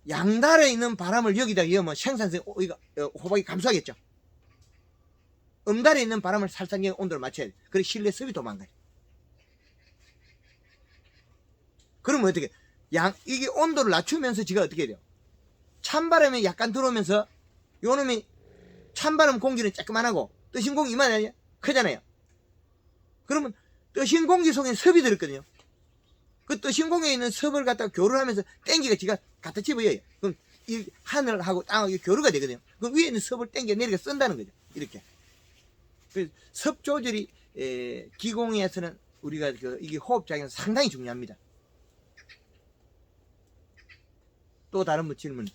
S2: 양달에 있는 바람을 여기다 이으면 생산성 호박이 감소하겠죠. 음달에 있는 바람을 살짝 온도를 맞춰야 돼. 그래 실내 습이 도망가요. 그러면 어떻게? 이게 온도를 낮추면서 지가 어떻게 돼요? 찬바람이 약간 들어오면서 요 놈이 찬바람 공기는 조그만하고 뜨신 공기 이만하냐? 크잖아요. 그러면 뜨신 공기 속에 섭이 들었거든요. 그 뜨신 공기에 있는 섭을 갖다가 교류를 하면서 땡기가 지가 갖다 집어요. 그럼 이 하늘하고 땅하고 교류가 되거든요. 그럼 위에 있는 섭을 땡겨 내리가 쓴다는 거죠. 이렇게. 그래서 섭 조절이 기공에서는 우리가 이게 호흡작용 상당히 중요합니다. 또 다른 뭐 질문?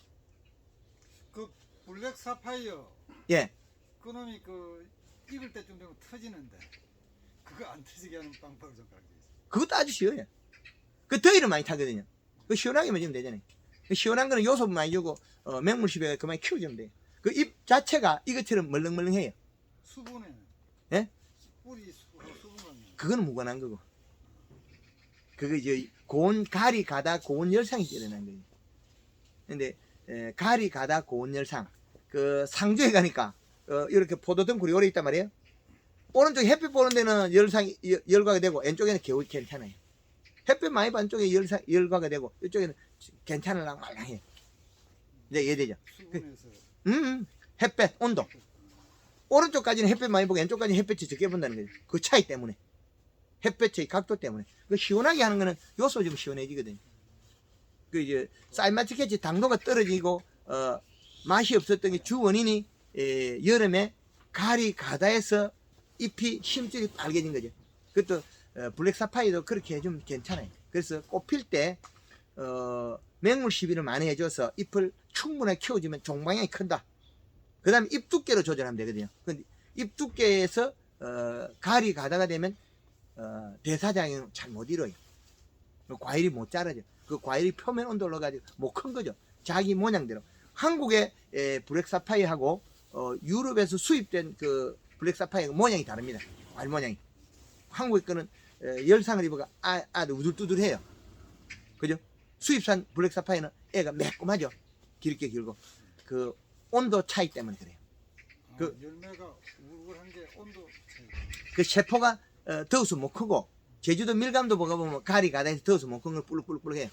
S6: 그 블랙 사파이어
S2: 예.
S6: 그놈이 그 익을 때쯤 되면 터지는데 그거 안 터지게 하는 방법을 좀 가르쳐 주세요.
S2: 그것도 아주 쉬워요. 그 더위를 많이 타거든요. 그 시원하게만 주면 되잖아요. 그 시원한 거는 요소 많이 주고 맹물십에 그만 키워주면 돼요. 그 잎 자체가 이것처럼 멀렁멀렁해요.
S6: 수분에
S2: 예?
S6: 뿌리 수분만
S2: 그거는 무관한 거고. 그거 이제 가리 가다 고온 열상이 일어난 거예요. 근데 가리 가다 고온 열상 그 상주에 가니까 이렇게 포도덩굴이 오래 있단 말이에요. 오른쪽 햇빛 보는 데는 열과가 되고 왼쪽에는 겨우 괜찮아요. 햇빛 많이 받는 쪽에 열과가 되고 이쪽에는 괜찮으려고 말랑해요. 이제 이해되죠?
S6: 수분에서
S2: 햇빛 온도 오른쪽까지는 햇빛 많이 보고 왼쪽까지는 햇빛이 적게 본다는 거죠. 그 차이 때문에 햇빛의 각도 때문에 그 시원하게 하는 거는 요소 좀 시원해지거든요. 그 이제 사이마티켓이 당도가 떨어지고 맛이 없었던 게 주 원인이 여름에 가리 가다에서 잎이 심줄이 빨개진 거죠. 그것도 블랙 사파이어도 그렇게 해주면 괜찮아요. 그래서 꽃필 때 맹물 시비를 많이 해줘서 잎을 충분하게 키워주면 종방향이 큰다. 그 다음에 잎 두께로 조절하면 되거든요. 근데 잎 두께에서 가리 가다가 되면 대사작용 잘 못 이뤄요. 과일이 못 자라죠. 그 과일이 표면 온도 올라가지고 못 큰 거죠. 자기 모양대로. 한국의 블랙 사파이어하고 유럽에서 수입된 그 블랙 사파이어 모양이 다릅니다. 과일 모양이. 한국의 거는 열상을 입어가 아주 우둘두둘해요. 그죠? 수입산 블랙 사파이어는 애가 매콤하죠. 길게 길고 그 온도 차이 때문에 그래요. 그
S6: 열매가 우울한 게 온도 차이.
S2: 그 세포가 더워서 못 크고 제주도 밀감도 먹어보면 가리 가다에서 더워서 못 큰 걸 뿔룩뿔룩해요.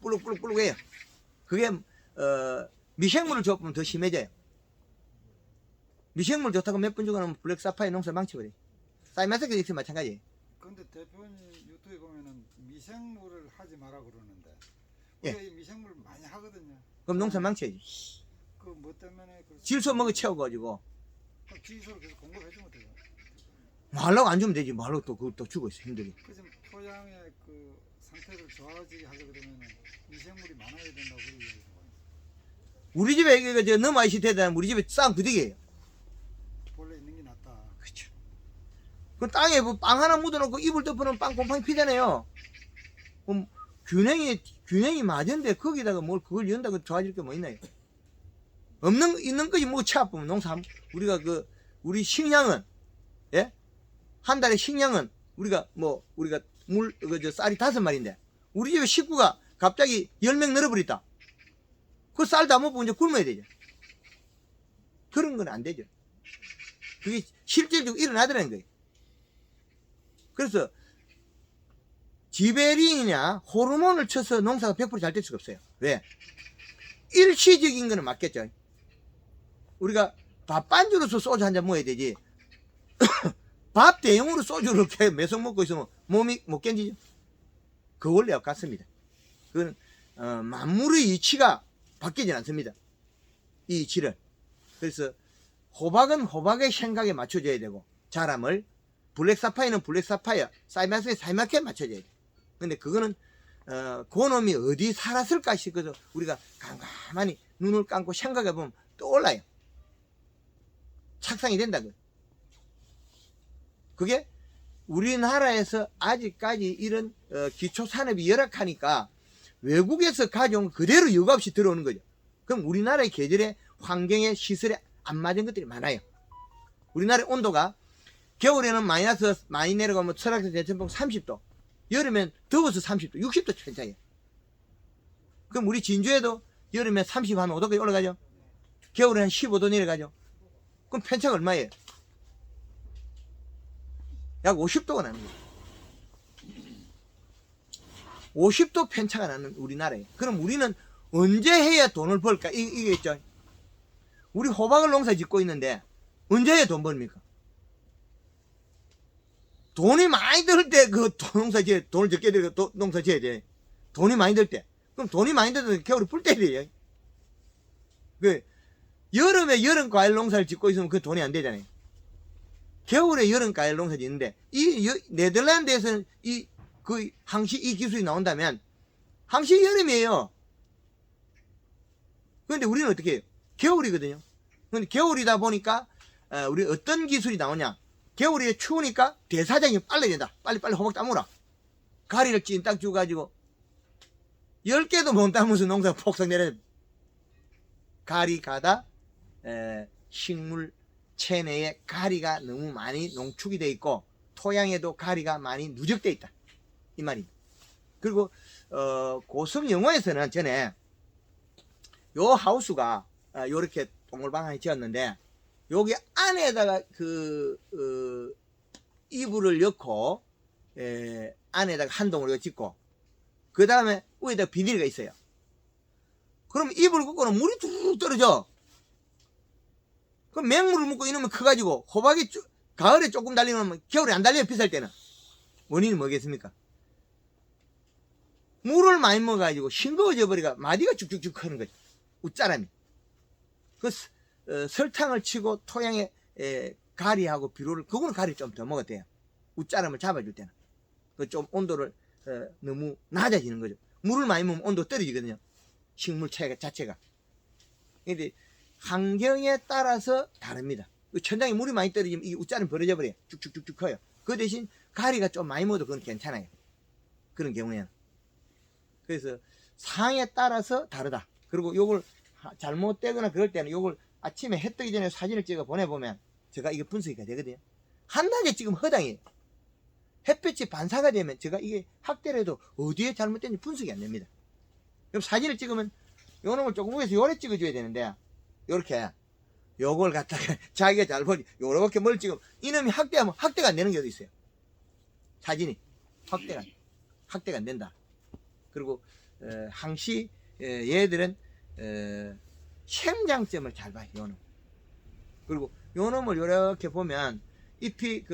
S2: 뿔룩뿔룩해요. 그게 미생물을 줘보면 더 심해져요. 미생물 좋다고 몇 번 주고 나면 블랙 사파이어 농사 망쳐버려요. 사이마스도 역시 마찬가지예요.
S6: 근데 대표님 유튜브에 보면은 미생물을 하지 마라 그러는데
S2: 예.
S6: 우리가 이 미생물 많이 하거든요.
S2: 그럼 농사 망쳐야지.
S6: 그 뭐 때문에
S2: 질소 먹어 채워가지고
S6: 지소를 계속 공급해주면 돼요.
S2: 말라고 안 주면 되지. 말로 또 그것도 주고 있어 힘들게.
S6: 그 지금 토양의 그 상태를 좋아지게 하려 그러면 미생물이 많아야 된다고 그러고 있어요.
S2: 우리 집에 이거 저 너마이시 대단 우리 집에 쌍 부득이에요.
S6: 원래 있는 게 낫다.
S2: 그렇죠. 그 땅에 뭐 빵 하나 묻어놓고 이불 덮어놓으면 빵 곰팡이 피잖아요. 그럼 균형이 맞은데 거기다가 뭘 그걸 연다고 좋아질 게 뭐 있나요? 있는 거지 뭐 채아프면 농사 우리가 우리 식량은 예? 한 달에 식량은 우리가 쌀이 5마리인데 우리 집에 식구가 갑자기 10명 늘어버렸다. 그 쌀 다 먹고 이제 굶어야 되죠. 그런 건 안 되죠. 그게 실질적으로 일어나더라는 거예요. 그래서 지베린이냐 호르몬을 쳐서 농사가 100% 잘 될 수가 없어요. 왜? 일시적인 거는 맞겠죠. 우리가 밥 반주로서 소주 한 잔 먹어야 되지. 밥 대용으로 소주를 이렇게 매석 먹고 있으면 몸이 못 견디죠. 그 원리와 같습니다. 그건 만물의 이치가 바뀌진 않습니다. 이 질을. 그래서 호박은 호박의 생각에 맞춰줘야 되고 자람을, 블랙 사파이어는 블랙 사파이어, 사이마스에 사이마스에 맞춰줘야 돼. 근데 그거는 그놈이 어디 살았을까 싶어서 우리가 가만히 눈을 감고 생각해 보면 떠올라요. 착상이 된다. 그게 우리나라에서 아직까지 이런 기초 산업이 열악하니까 외국에서 가져온 그대로 여과 없이 들어오는 거죠. 그럼 우리나라의 계절에 환경에 시설에 안 맞은 것들이 많아요. 우리나라의 온도가 겨울에는 많이 내려가면 설악산 대천봉 30도, 여름엔 더워서 30도, 60도 편차예요. 그럼 우리 진주에도 여름에 30, 한 5도까지 올라가죠. 겨울에 한 15도 내려가죠. 그럼 편차가 얼마예요? 약 50도가 나는 거예요. 50도 편차가 나는 우리나라에. 그럼 우리는 언제 해야 돈을 벌까? 이게 있죠. 우리 호박을 농사 짓고 있는데 언제 해야 돈 벌입니까? 돈이 많이 들 때 그 농사 지어, 돈을 적게 들고 농사 지어야 돼. 돈이 많이 들 때. 그럼 돈이 많이 들면 겨울에 풀 때야 돼요. 그 여름에 여름 과일 농사를 짓고 있으면 그 돈이 안 되잖아요. 겨울에 여름 과일 농사 짓는데 이 네덜란드에서는 그 항시 이 기술이 나온다면 항시 여름이에요. 그런데 우리는 어떻게 해요? 겨울이거든요. 근데 겨울이다 보니까 우리 어떤 기술이 나오냐? 겨울에 추우니까 대사장이 빨리 된다. 빨리 호박 따먹으라. 가리를 찐딱 주가지고 10개도 못 따면서 농사 폭삭 내려. 가리 가다 식물 체내에 가리가 너무 많이 농축이 돼 있고 토양에도 가리가 많이 누적돼 있다. 이 말입니다. 그리고 고성 영화에서는 전에 요 하우스가 요렇게 동글방하게 지었는데 여기 안에다가 이불을 넣고 안에다가 한 동을 짓고 그 다음에 위에다가 비닐가 있어요. 그럼 이불을 굽고는 물이 뚝 떨어져. 그럼 맹물을 묻고 이놈이 커가지고 호박이 가을에 조금 달리면 겨울에 안 달려요. 비쌀 때는. 원인이 뭐겠습니까? 물을 많이 먹어가지고 싱거워져 버리가 마디가 쭉쭉쭉 크는 거죠. 웃자람이. 그 설탕을 치고 토양에 가리하고 비료를, 그거는 가리 좀 더 먹어도 돼요. 웃자람을 잡아줄 때는. 그 좀 온도를 너무 낮아지는 거죠. 물을 많이 먹으면 온도 떨어지거든요. 식물 자체가. 근데 환경에 따라서 다릅니다. 천장에 물이 많이 떨어지면 이 웃자람이 벌어져 버려요. 쭉쭉쭉쭉 커요. 그 대신 가리가 좀 많이 먹어도 그건 괜찮아요. 그런 경우에는. 그래서 상에 따라서 다르다. 그리고 요걸 잘못되거나 그럴 때는 요걸 아침에 해 뜨기 전에 사진을 찍어 보내보면 제가 이게 분석이 되거든요. 한 달에 지금 허당이에요. 햇빛이 반사가 되면 제가 이게 학대를 해도 어디에 잘못된지 분석이 안 됩니다. 그럼 사진을 찍으면 요 놈을 조금 위에서 요래 찍어줘야 되는데 요렇게 요걸 갖다가 자기가 잘 보지 요렇게 멀리 찍으면 이놈이 학대하면 학대가 안 되는 경우도 있어요. 사진이 학대가 안 된다. 그리고 항시 얘들은 생장점을 잘 봐요. 요놈. 그리고 요놈을 요렇게 보면 잎이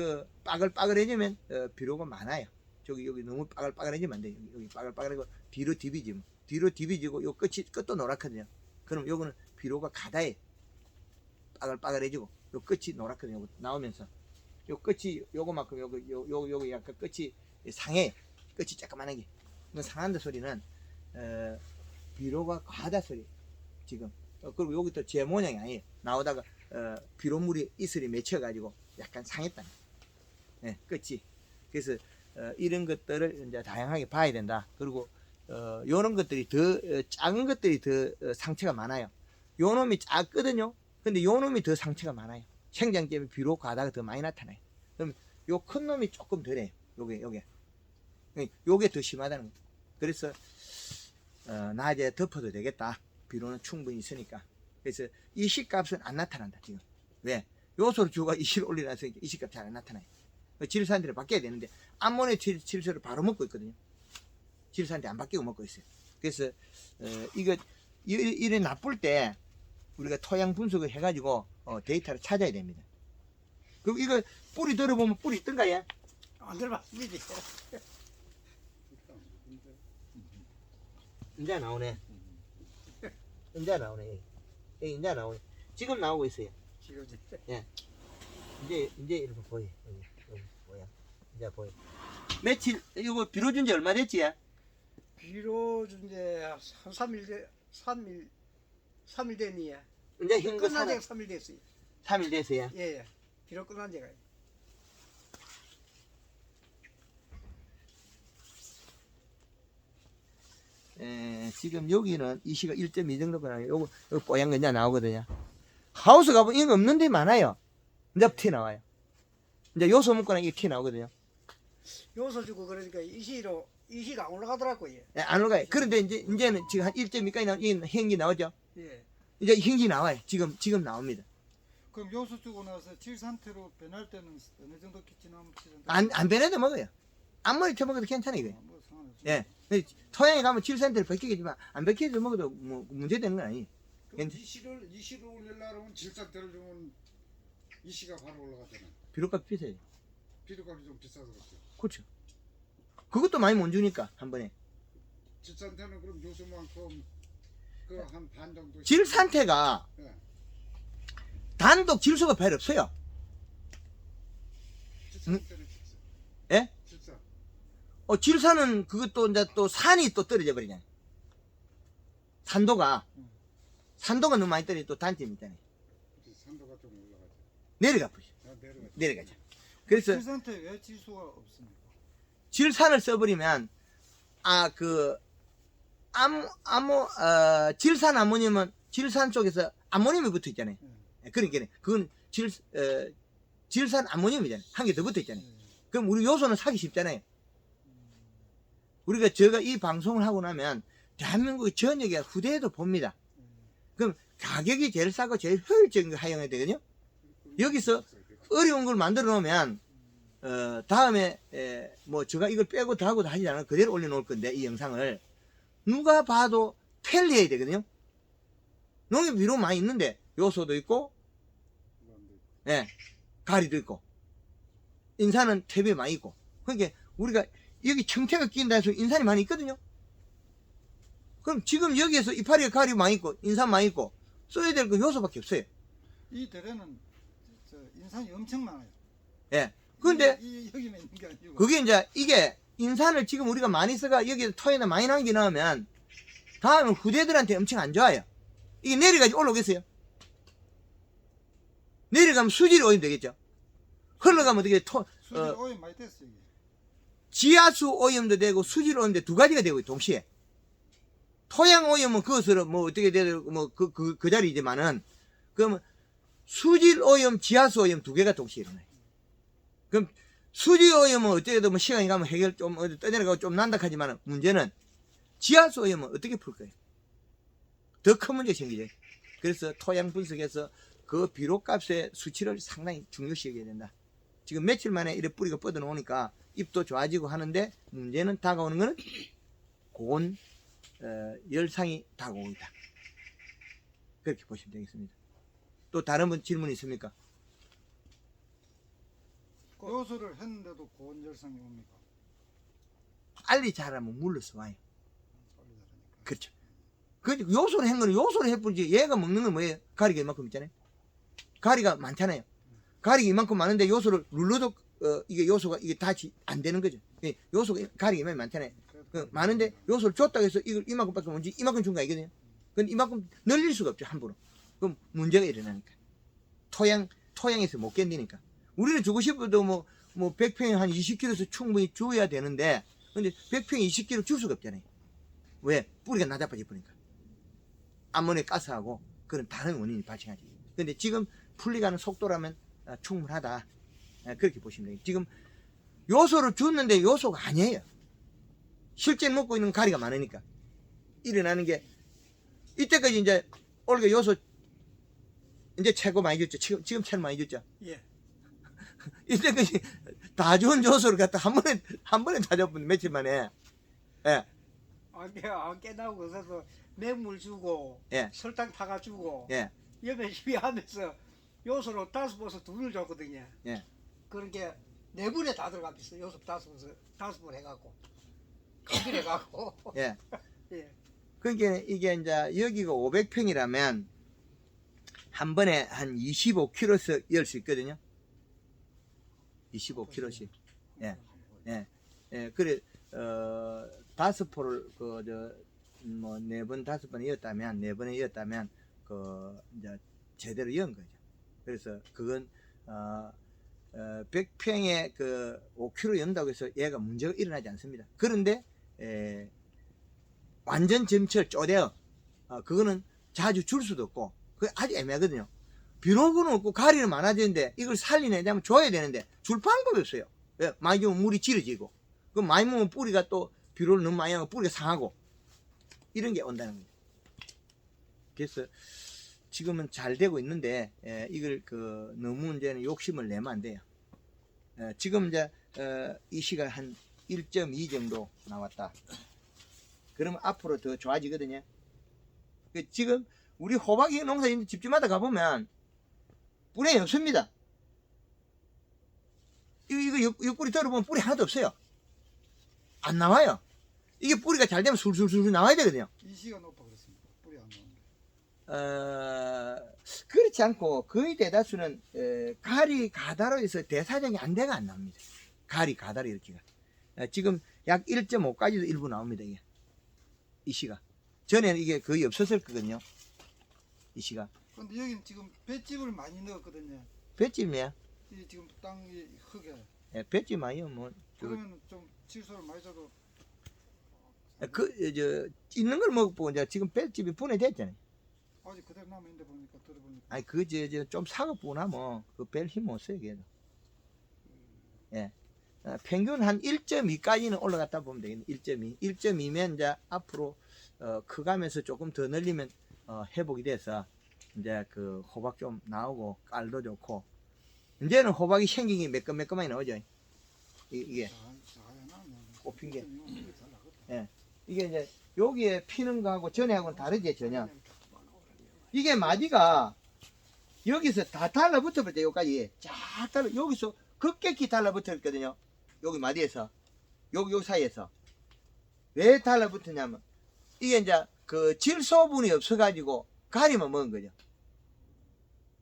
S2: 빠글빠글해지면 비료가 많아요. 여기 너무 빠글빠글해지면 안 돼요. 여기 빠글빠글하고 뒤로 디비지고 요 끝도 노랗거든요. 그럼 요거는 비료가 가다해. 빠글빠글해지고 요 끝이 노랗거든요. 요거 나오면서 요 끝이 요거만큼 요거 약간 끝이 상해. 끝이 조그만한 게. 상한다 소리는 비료가 과하다 소리. 지금 그리고 여기 또 제 모양이 아니에요. 나오다가 비료물이 이슬이 맺혀가지고 약간 상했다. 네, 끝이. 그래서 이런 것들을 이제 다양하게 봐야 된다. 그리고 요런 것들이 더 작은 것들이 더 상처가 많아요. 요 놈이 작거든요. 근데 요 놈이 더 상처가 많아요. 생장점이 비료 과다가 더 많이 나타나요. 그럼 요 큰 놈이 조금 덜해요. 요게 더 심하다는 거죠. 그래서 낮에 덮어도 되겠다. 비료는 충분히 있으니까. 그래서 이식값은 안 나타난다 지금. 왜? 요소를 주가 이식을 올리라서 이식값 잘 안 나타나요. 질산들을 바뀌어야 되는데 암모니아 질소를 바로 먹고 있거든요. 질산들 안 바뀌고 먹고 있어요. 그래서 이거 이래 나쁠 때 우리가 토양 분석을 해가지고 데이터를 찾아야 됩니다. 그리고 이거 뿌리 들어보면 뿌리 있던가 얘?
S3: 안 들어봐. 뿌리지.
S2: 이제 나오네. 이제 나오네. 이제 나오네. 지금 나오고 있어요.
S3: 지금
S2: 이제 이렇게 보여. 여기 뭐야? 이제 보여. 며칠 이거 비료 준 지 얼마 됐지?
S3: 비료 준지 한 3일 됐니?
S2: 이제 흰거
S3: 끝난
S2: 사는
S3: 지가 3일 됐어요.
S2: 3일 됐어요.
S3: 예. 비료 끝난 지가.
S2: 지금 여기는 이 시가 1.2 정도가 요거 뽀얀 거 이제 나오거든요. 하우스 가보면 이거 없는 데 많아요. 이제 티 나와요. 이제 요소 묶거나 이게 티 나오거든요.
S3: 요소 주고 그러니까 이시가 안 올라가더라고요.
S2: 예, 안 올라가요. 그런데 이제는 지금 한 1.2까지 나오면 행기 나오죠.
S3: 예.
S2: 이제 행기 나와요. 지금 나옵니다.
S6: 그럼 요소 주고 나서 질 상태로 변할 때는 어느 정도 지나면
S2: 안 변해도 먹어요. 아무리 처먹어도 괜찮아요. 이거.
S6: 뭐 상관없어.
S2: 예. 토양에 가면 7cm를 벗기겠지만 안 벗겨도 먹어도 뭐 문제되는 건 아니에요.
S4: 이시를 올리려면 질 상태를 주면 이시가 바로 올라가잖아.
S2: 비료값 비싸요.
S4: 비료값이 좀 비싸서 그렇죠.
S2: 그렇죠. 그것도 많이 못 주니까 한 번에.
S4: 질 상태는 그럼 요소만큼 그 한 반 정도.
S2: 질 상태가
S4: 예.
S2: 단독 질소가 별로 없어요.
S4: 질 상태는 질소.
S2: 예?
S4: 질소.
S2: 질산은 그것도 이제 또 산이 또 떨어져 버리잖아요. 산도가 너무 많이 떨어져 또 단점이 있잖아요.
S4: 산도가 좀 올라가죠.
S2: 내려가 버려. 내려가죠. 그래서
S6: 질 상태 왜 질소가 없습니까?
S2: 질산을 써버리면 질산 아모늄은 질산 쪽에서 아모늄이 붙어 있잖아요. 그러니까 그건 질산 아모늄이잖아요. 한 개 더 붙어 있잖아요. 그럼 우리 요소는 사기 쉽잖아요. 우리가 제가 이 방송을 하고 나면 대한민국 전역에 후대에도 봅니다. 그럼 가격이 제일 싸고 제일 효율적인 걸 활용해야 되거든요. 여기서 어려운 걸 만들어 놓으면 다음에 뭐 제가 이걸 빼고 더 하고 하지 않아 그대로 올려놓을 건데 이 영상을 누가 봐도 편리해야 되거든요. 농협 비료 많이 있는데 요소도 있고 가리도 있고 인산은 탭이 많이 있고 그러니까 우리가 여기 청태가 끼인다 해서 인산이 많이 있거든요. 그럼 지금 여기에서 이파리에 가리 많이 있고 인산 많이 있고 써야 될 건 요소밖에 없어요.
S6: 이 대래는 인산이 엄청 많아요.
S2: 예. 근데
S6: 여기만 있는 게 아니고.
S2: 그게 이제 이게 인산을 지금 우리가 많이 써가 여기 토에다 많이 남겨 넣으면 다음에 후대들한테 엄청 안 좋아요. 이게 내려가지 올라오겠어요? 내려가면 수질이 오염 되겠죠. 흘러가면 어떻게
S6: 수질 오염 많이 됐어요. 이게.
S2: 지하수 오염도 되고 수질 오염도 두 가지가 되고 동시에 토양 오염은 그것으로 뭐 어떻게 되고 뭐 그 자리이지만은 그러면 수질 오염, 지하수 오염 두 개가 동시에 일어나요. 그럼 수질 오염은 어떻게든 뭐 시간이 가면 해결 좀 어디 떠내려가고 좀 난다 하지만 문제는 지하수 오염은 어떻게 풀 거예요? 더 큰 문제 생기죠. 그래서 토양 분석에서 그 비료값의 수치를 상당히 중요시 여겨야 된다. 지금 며칠 만에 이렇게 뿌리가 뻗어 놓으니까 잎도 좋아지고 하는데 문제는 다가오는 거는 고온 열상이 다가오고 있다. 그렇게 보시면 되겠습니다. 또 다른 분 질문 있습니까?
S6: 요소를 했는데도 고온 열상이 옵니까?
S2: 빨리 자라면 물러서 와요.
S6: 빨리 자라니까.
S2: 그렇죠. 그 요소를 한 거는 요소를 해뿐이지 얘가 먹는 건 뭐예요? 가리가 이만큼 있잖아요. 가리가 많잖아요. 가리가 이만큼 많은데 요소를 눌러도 이게 요소가 이게 다 안 되는 거죠. 요소가 가리가 이만큼 많잖아요. 많은데 요소를 줬다고 해서 이걸 이만큼밖에 뭔지 이만큼 준 거 아니거든요. 근데 이만큼 늘릴 수가 없죠 함부로. 그럼 문제가 일어나니까 토양에서 못 견디니까 우리는 주고 싶어도 뭐 100평에 한 20kg에서 충분히 줘야 되는데 근데 100평에 20kg 줄 수가 없잖아요. 왜? 뿌리가 나자빠져 버리니까 암모니아 가스하고 그런 다른 원인이 발생하지. 근데 지금 풀리가는 속도라면 충분하다. 그렇게 보시면 돼요. 지금 요소를 줬는데 요소가 아니에요. 실제 먹고 있는 가리가 많으니까 일어나는 게 이때까지 이제 올게 요소 이제 최고 많이 줬죠. 지금 최고 많이 줬죠.
S3: 예.
S2: 이때까지 다 좋은 요소를 갖다 한 번에 다 줬는데 며칠 만에. 예.
S3: 안 깨나고 그래서 맹물 주고
S2: 예.
S3: 설탕 타가 주고
S2: 예.
S3: 열심히 하면서 요소로 5번서 돈을 줬거든요.
S2: 예.
S3: 그런 게 4분에 다 들어가면서 요소 5번 해갖고 감비해갖고
S2: 예.
S3: 예.
S2: 그러니까 이게 이제 여기가 500평이라면 한 번에 한 25kg씩 열 수 있거든요. 25kg씩. 예. 예. 예. 그래, 5포를, 뭐, 4번, 5번 이었다면, 4번에 이었다면, 이제, 제대로 이은 거죠. 그래서, 그건, 100평에 5kg 연다고 해서 얘가 문제가 일어나지 않습니다. 그런데, 완전 점철 쪼대어, 그거는 자주 줄 수도 없고, 그게 아주 애매하거든요. 비료는 없고 가리는 많아지는데 이걸 살리내자면 줘야 되는데 줄 방법이 없어요. 왜? 많이 주면 물이 질어지고, 그 많이 먹으면 뿌리가 또 비료를 너무 많이 하면 뿌리가 상하고, 이런 게 온다는 거죠. 그래서 지금은 잘 되고 있는데, 이걸 너무 이제는 욕심을 내면 안 돼요. 지금 이제 이 시가 한 1.2 정도 나왔다. 그러면 앞으로 더 좋아지거든요. 지금 우리 호박이 농사 있는 집집마다 가보면 뿌리 없습니다. 이거 옆뿌리 들어보면 뿌리 하나도 없어요. 안 나와요. 이게 뿌리가 잘 되면 술술술 나와야 되거든요.
S6: 이시가 높아 그렇습니다. 뿌리 안 나오는데.
S2: 그렇지 않고 거의 대다수는 가리 가다로 해서 대사적인 안대가 안 나옵니다. 가리 가다로 이렇게가. 지금 약 1.5까지도 일부 나옵니다. 이게. 이 시가. 전에는 이게 거의 없었을 거거든요. 이 시가.
S6: 근데 여기는 지금 볏짚을 많이 넣었거든요.
S2: 볏짚이야.
S6: 이 지금 땅이 흙에.
S2: 예, 볏짚 아니요. 뭐.
S6: 그러면 좀 질소를 많이 줘도
S2: 있는 걸 먹고 이제 지금 볏짚이 분해됐잖아요.
S6: 아직 그대로 남아있는데 보니까 들어보니까.
S2: 아니, 좀 사갖고 나면 별 힘 못 써요, 걔도. 예. 평균 한 1.2까지는 올라갔다 보면 되겠네. 1.2. 1.2면 이제 앞으로, 커가면서 조금 더 늘리면, 회복이 돼서, 이제 호박 좀 나오고, 깔도 좋고, 이제는 호박이 생긴 게 매끈매끈하게 나오죠. 이게. 꽃핀 게. 예. 이게 이제, 여기에 피는 거하고 전에하고는 다르지, 전혀. 이게 마디가, 여기서 다 달라붙어 버렸죠, 여기까지. 쫙 여기서 급격히 달라붙어 있거든요. 여기 마디에서. 여기 사이에서. 왜 달라붙었냐면, 이게 이제 질소분이 없어가지고 가리만 먹은 거죠.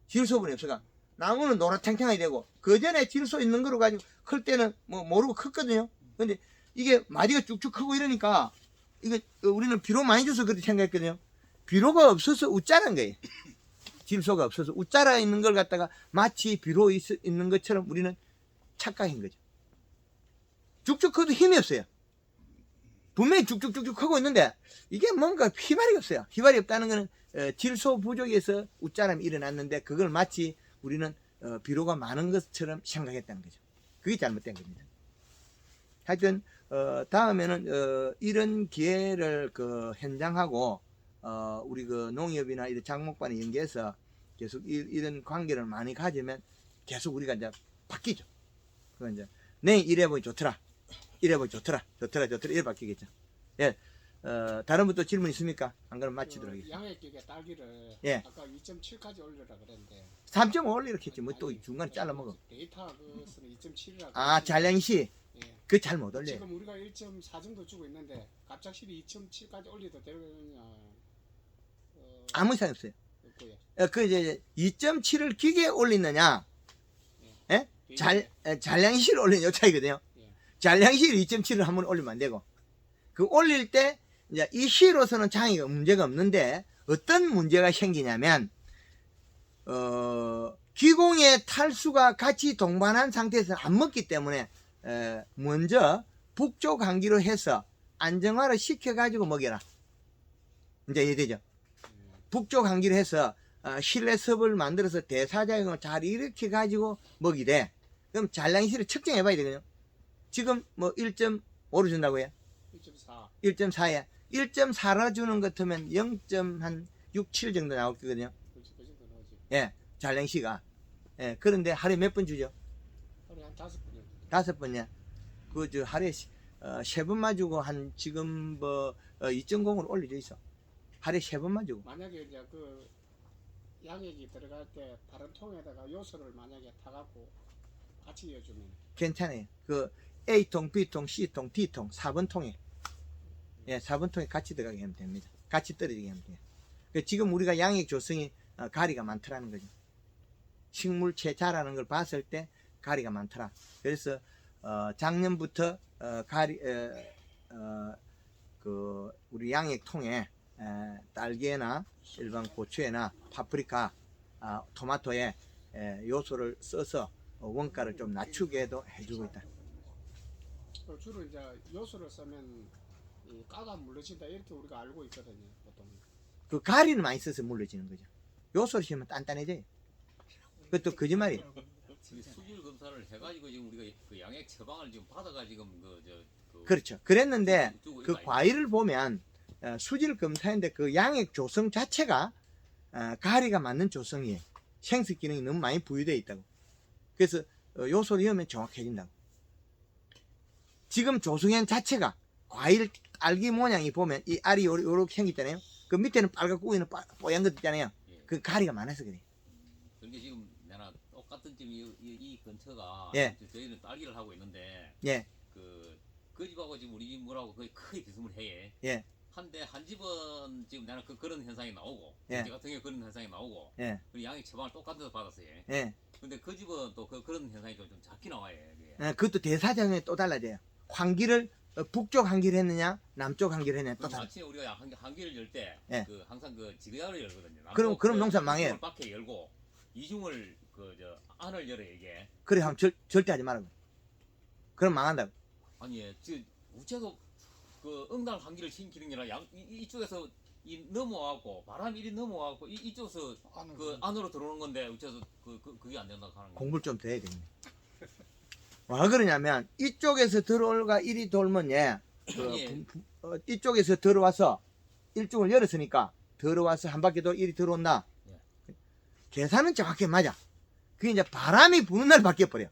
S2: 질소분이 없어가. 나무는 노랗탱탱하게 되고, 그 전에 질소 있는 거로 가지고 클 때는 뭐 모르고 컸거든요. 근데 이게 마디가 쭉쭉 크고 이러니까, 이거 우리는 비료 많이 줘서 그렇게 생각했거든요. 비료가 없어서 웃자란 거예요. 질소가 없어서 웃자라 있는 걸 갖다가 마치 비료 있는 것처럼 우리는 착각한 거죠. 쭉쭉 커도 힘이 없어요. 분명히 쭉쭉쭉쭉 하고 있는데 이게 뭔가 휘발이 없어요. 휘발이 없다는 거는 질소 부족에서 웃자람이 일어났는데 그걸 마치 우리는 비료가 많은 것처럼 생각했다는 거죠. 그게 잘못된 겁니다. 하여튼 다음에는 이런 기회를 현장하고 우리 농협이나 이런 장목반에 연계해서 계속 이런 관계를 많이 가지면 계속 우리가 이제 바뀌죠. 그건 이제 내 이래보니 좋더라. 이래보니 좋더라. 이래 바뀌겠죠. 예. 다른 분 또 질문 있습니까? 안 그러면 마치도록 하겠습니다.
S4: 양액기계 딸기를
S2: 예.
S4: 아까 2.7까지 올리라 그랬는데
S2: 3.5 올리라 했지. 뭐 또 중간에 잘라 먹어.
S4: 데이터 그것은 2.7이라고.
S2: 아, 잔량시.
S4: 예.
S2: 그 잘 못 올려요.
S4: 지금 우리가 1.4 정도 주고 있는데 갑작스레 2.7까지 올려도 되느냐?
S2: 아무 이상 없어요.
S4: 없고요.
S2: 이제 2.7을 기계에 올리느냐, 예? 잔량시를 올리는 요 차이거든요.
S4: 예.
S2: 잔량시를 2.7을 한번 올리면 안 되고, 그 올릴 때, 이제 이 시로서는 장애가 문제가 없는데, 어떤 문제가 생기냐면, 기공의 탈수가 같이 동반한 상태에서 안 먹기 때문에, 먼저 북쪽 한기로 해서 안정화를 시켜가지고 먹여라. 이제 이해되죠? 북쪽 한기로 해서 실내 섭을 만들어서 대사작용을 잘 일으켜가지고 먹이래. 그럼 잔량시를 측정해 봐야 되거든요. 지금 뭐 1.5로 준다고요?
S4: 1.4.
S2: 1.4에 1.4로 주는 것 같으면 0.67 정도 나올 거거든요.
S4: 그렇지, 그 정도 나오지.
S2: 예, 잔량시가. 예, 그런데 하루에 몇 번 주죠?
S4: 하루에 한 5번이요.
S2: 5번이야. 하루에 3번만 주고 한 지금 2.0으로 올려져 있어. 하루에 3번만 주고.
S4: 만약에 이제 그 양액이 들어갈 때 다른 통에다가 요소를 만약에 타갖고 같이 이어주면
S2: 괜찮아요. A통, B통, C통, D통, 4번 통에. 예, 4번 통에 같이 들어가게 하면 됩니다. 같이 떨어지게 하면 돼요. 지금 우리가 양액 조성이 가리가 많더라는 거죠. 식물체 자라는 걸 봤을 때 가리가 많더라. 그래서 작년부터 그 우리 양액통에 딸기에나 일반 고추에나 파프리카, 토마토에 요소를 써서 원가를 좀 낮추게도 해주고 있다.
S4: 주로 이제 요소를 쓰면 이 가가 물러진다 이렇게 우리가 알고 있거든요. 보통.
S2: 그 가리는 많이 써서 물러지는 거죠. 요소를 심으면 단단해져요. 그것도 거짓말이에요.
S1: 수질 검사를 해가지고 지금 우리가 그 양액 처방을 지금 받아가 지금
S2: 그렇죠. 그랬는데
S1: 두고
S2: 그
S1: 있다,
S2: 과일을 보면 수질 검사인데 그 양액 조성 자체가 가리가 맞는 조성이에요. 생식 기능이 너무 많이 부여되어 있다고. 그래서 요소를 넣으면 정확해진다고. 지금 조성엔 자체가 과일 딸기 모양이 보면 이 알이 요렇게 생겼잖아요. 그 밑에는 빨갛고 위에는 뽀얀 것 있잖아요.
S1: 예.
S2: 그 가리가 많아서 그래.
S1: 그게 지금 내가 똑같은 지금 이 근처가
S2: 예.
S1: 저희는 딸기를 하고 있는데
S2: 예,
S1: 그 집하고 지금 우리 집하고 거의 크게 비슷을 해.
S2: 예,
S1: 한데 한 집은 지금 나는 그런 현상이 나오고
S2: 예.
S1: 제 같은 경우 그런 현상이 나오고
S2: 예,
S1: 그리고 양의 처방을 똑같은 데서 받았어요.
S2: 예.
S1: 근데 그 집은 또 그런 현상이 좀 작게 나와요. 이게.
S2: 그것도 대사장에 또 달라져요. 환기를 북쪽 환기를 했느냐, 남쪽 환기를 했느냐 또
S1: 그럼
S2: 달라.
S1: 아침에 우리가 한기를 열 때
S2: 예.
S1: 항상 그 지그자를 열거든요.
S2: 그럼 농사 망해요.
S1: 밖에 열고 이중을 안을 열어 이게.
S2: 그래 하면 절대 하지 말라고. 그럼 망한다고.
S1: 아니 우체도 그 응달 환기를 시키는 게 아니라 이쪽에서 넘어와갖고 바람이 이리 넘어와갖고 이쪽에서 그 안으로 들어오는 건데 우체도 그게 안 된다고 하는 거.
S2: 공부를 좀 더 해야 되겠네. 왜 그러냐면 이쪽에서 들어올가 이리 돌면
S1: 예.
S2: 이쪽에서 들어와서 일중을 열었으니까 들어와서 한 바퀴 돌 이리 들어온다.
S1: 예.
S2: 계산은 정확히 맞아. 그게 이제 바람이 부는 날 바뀌어버려.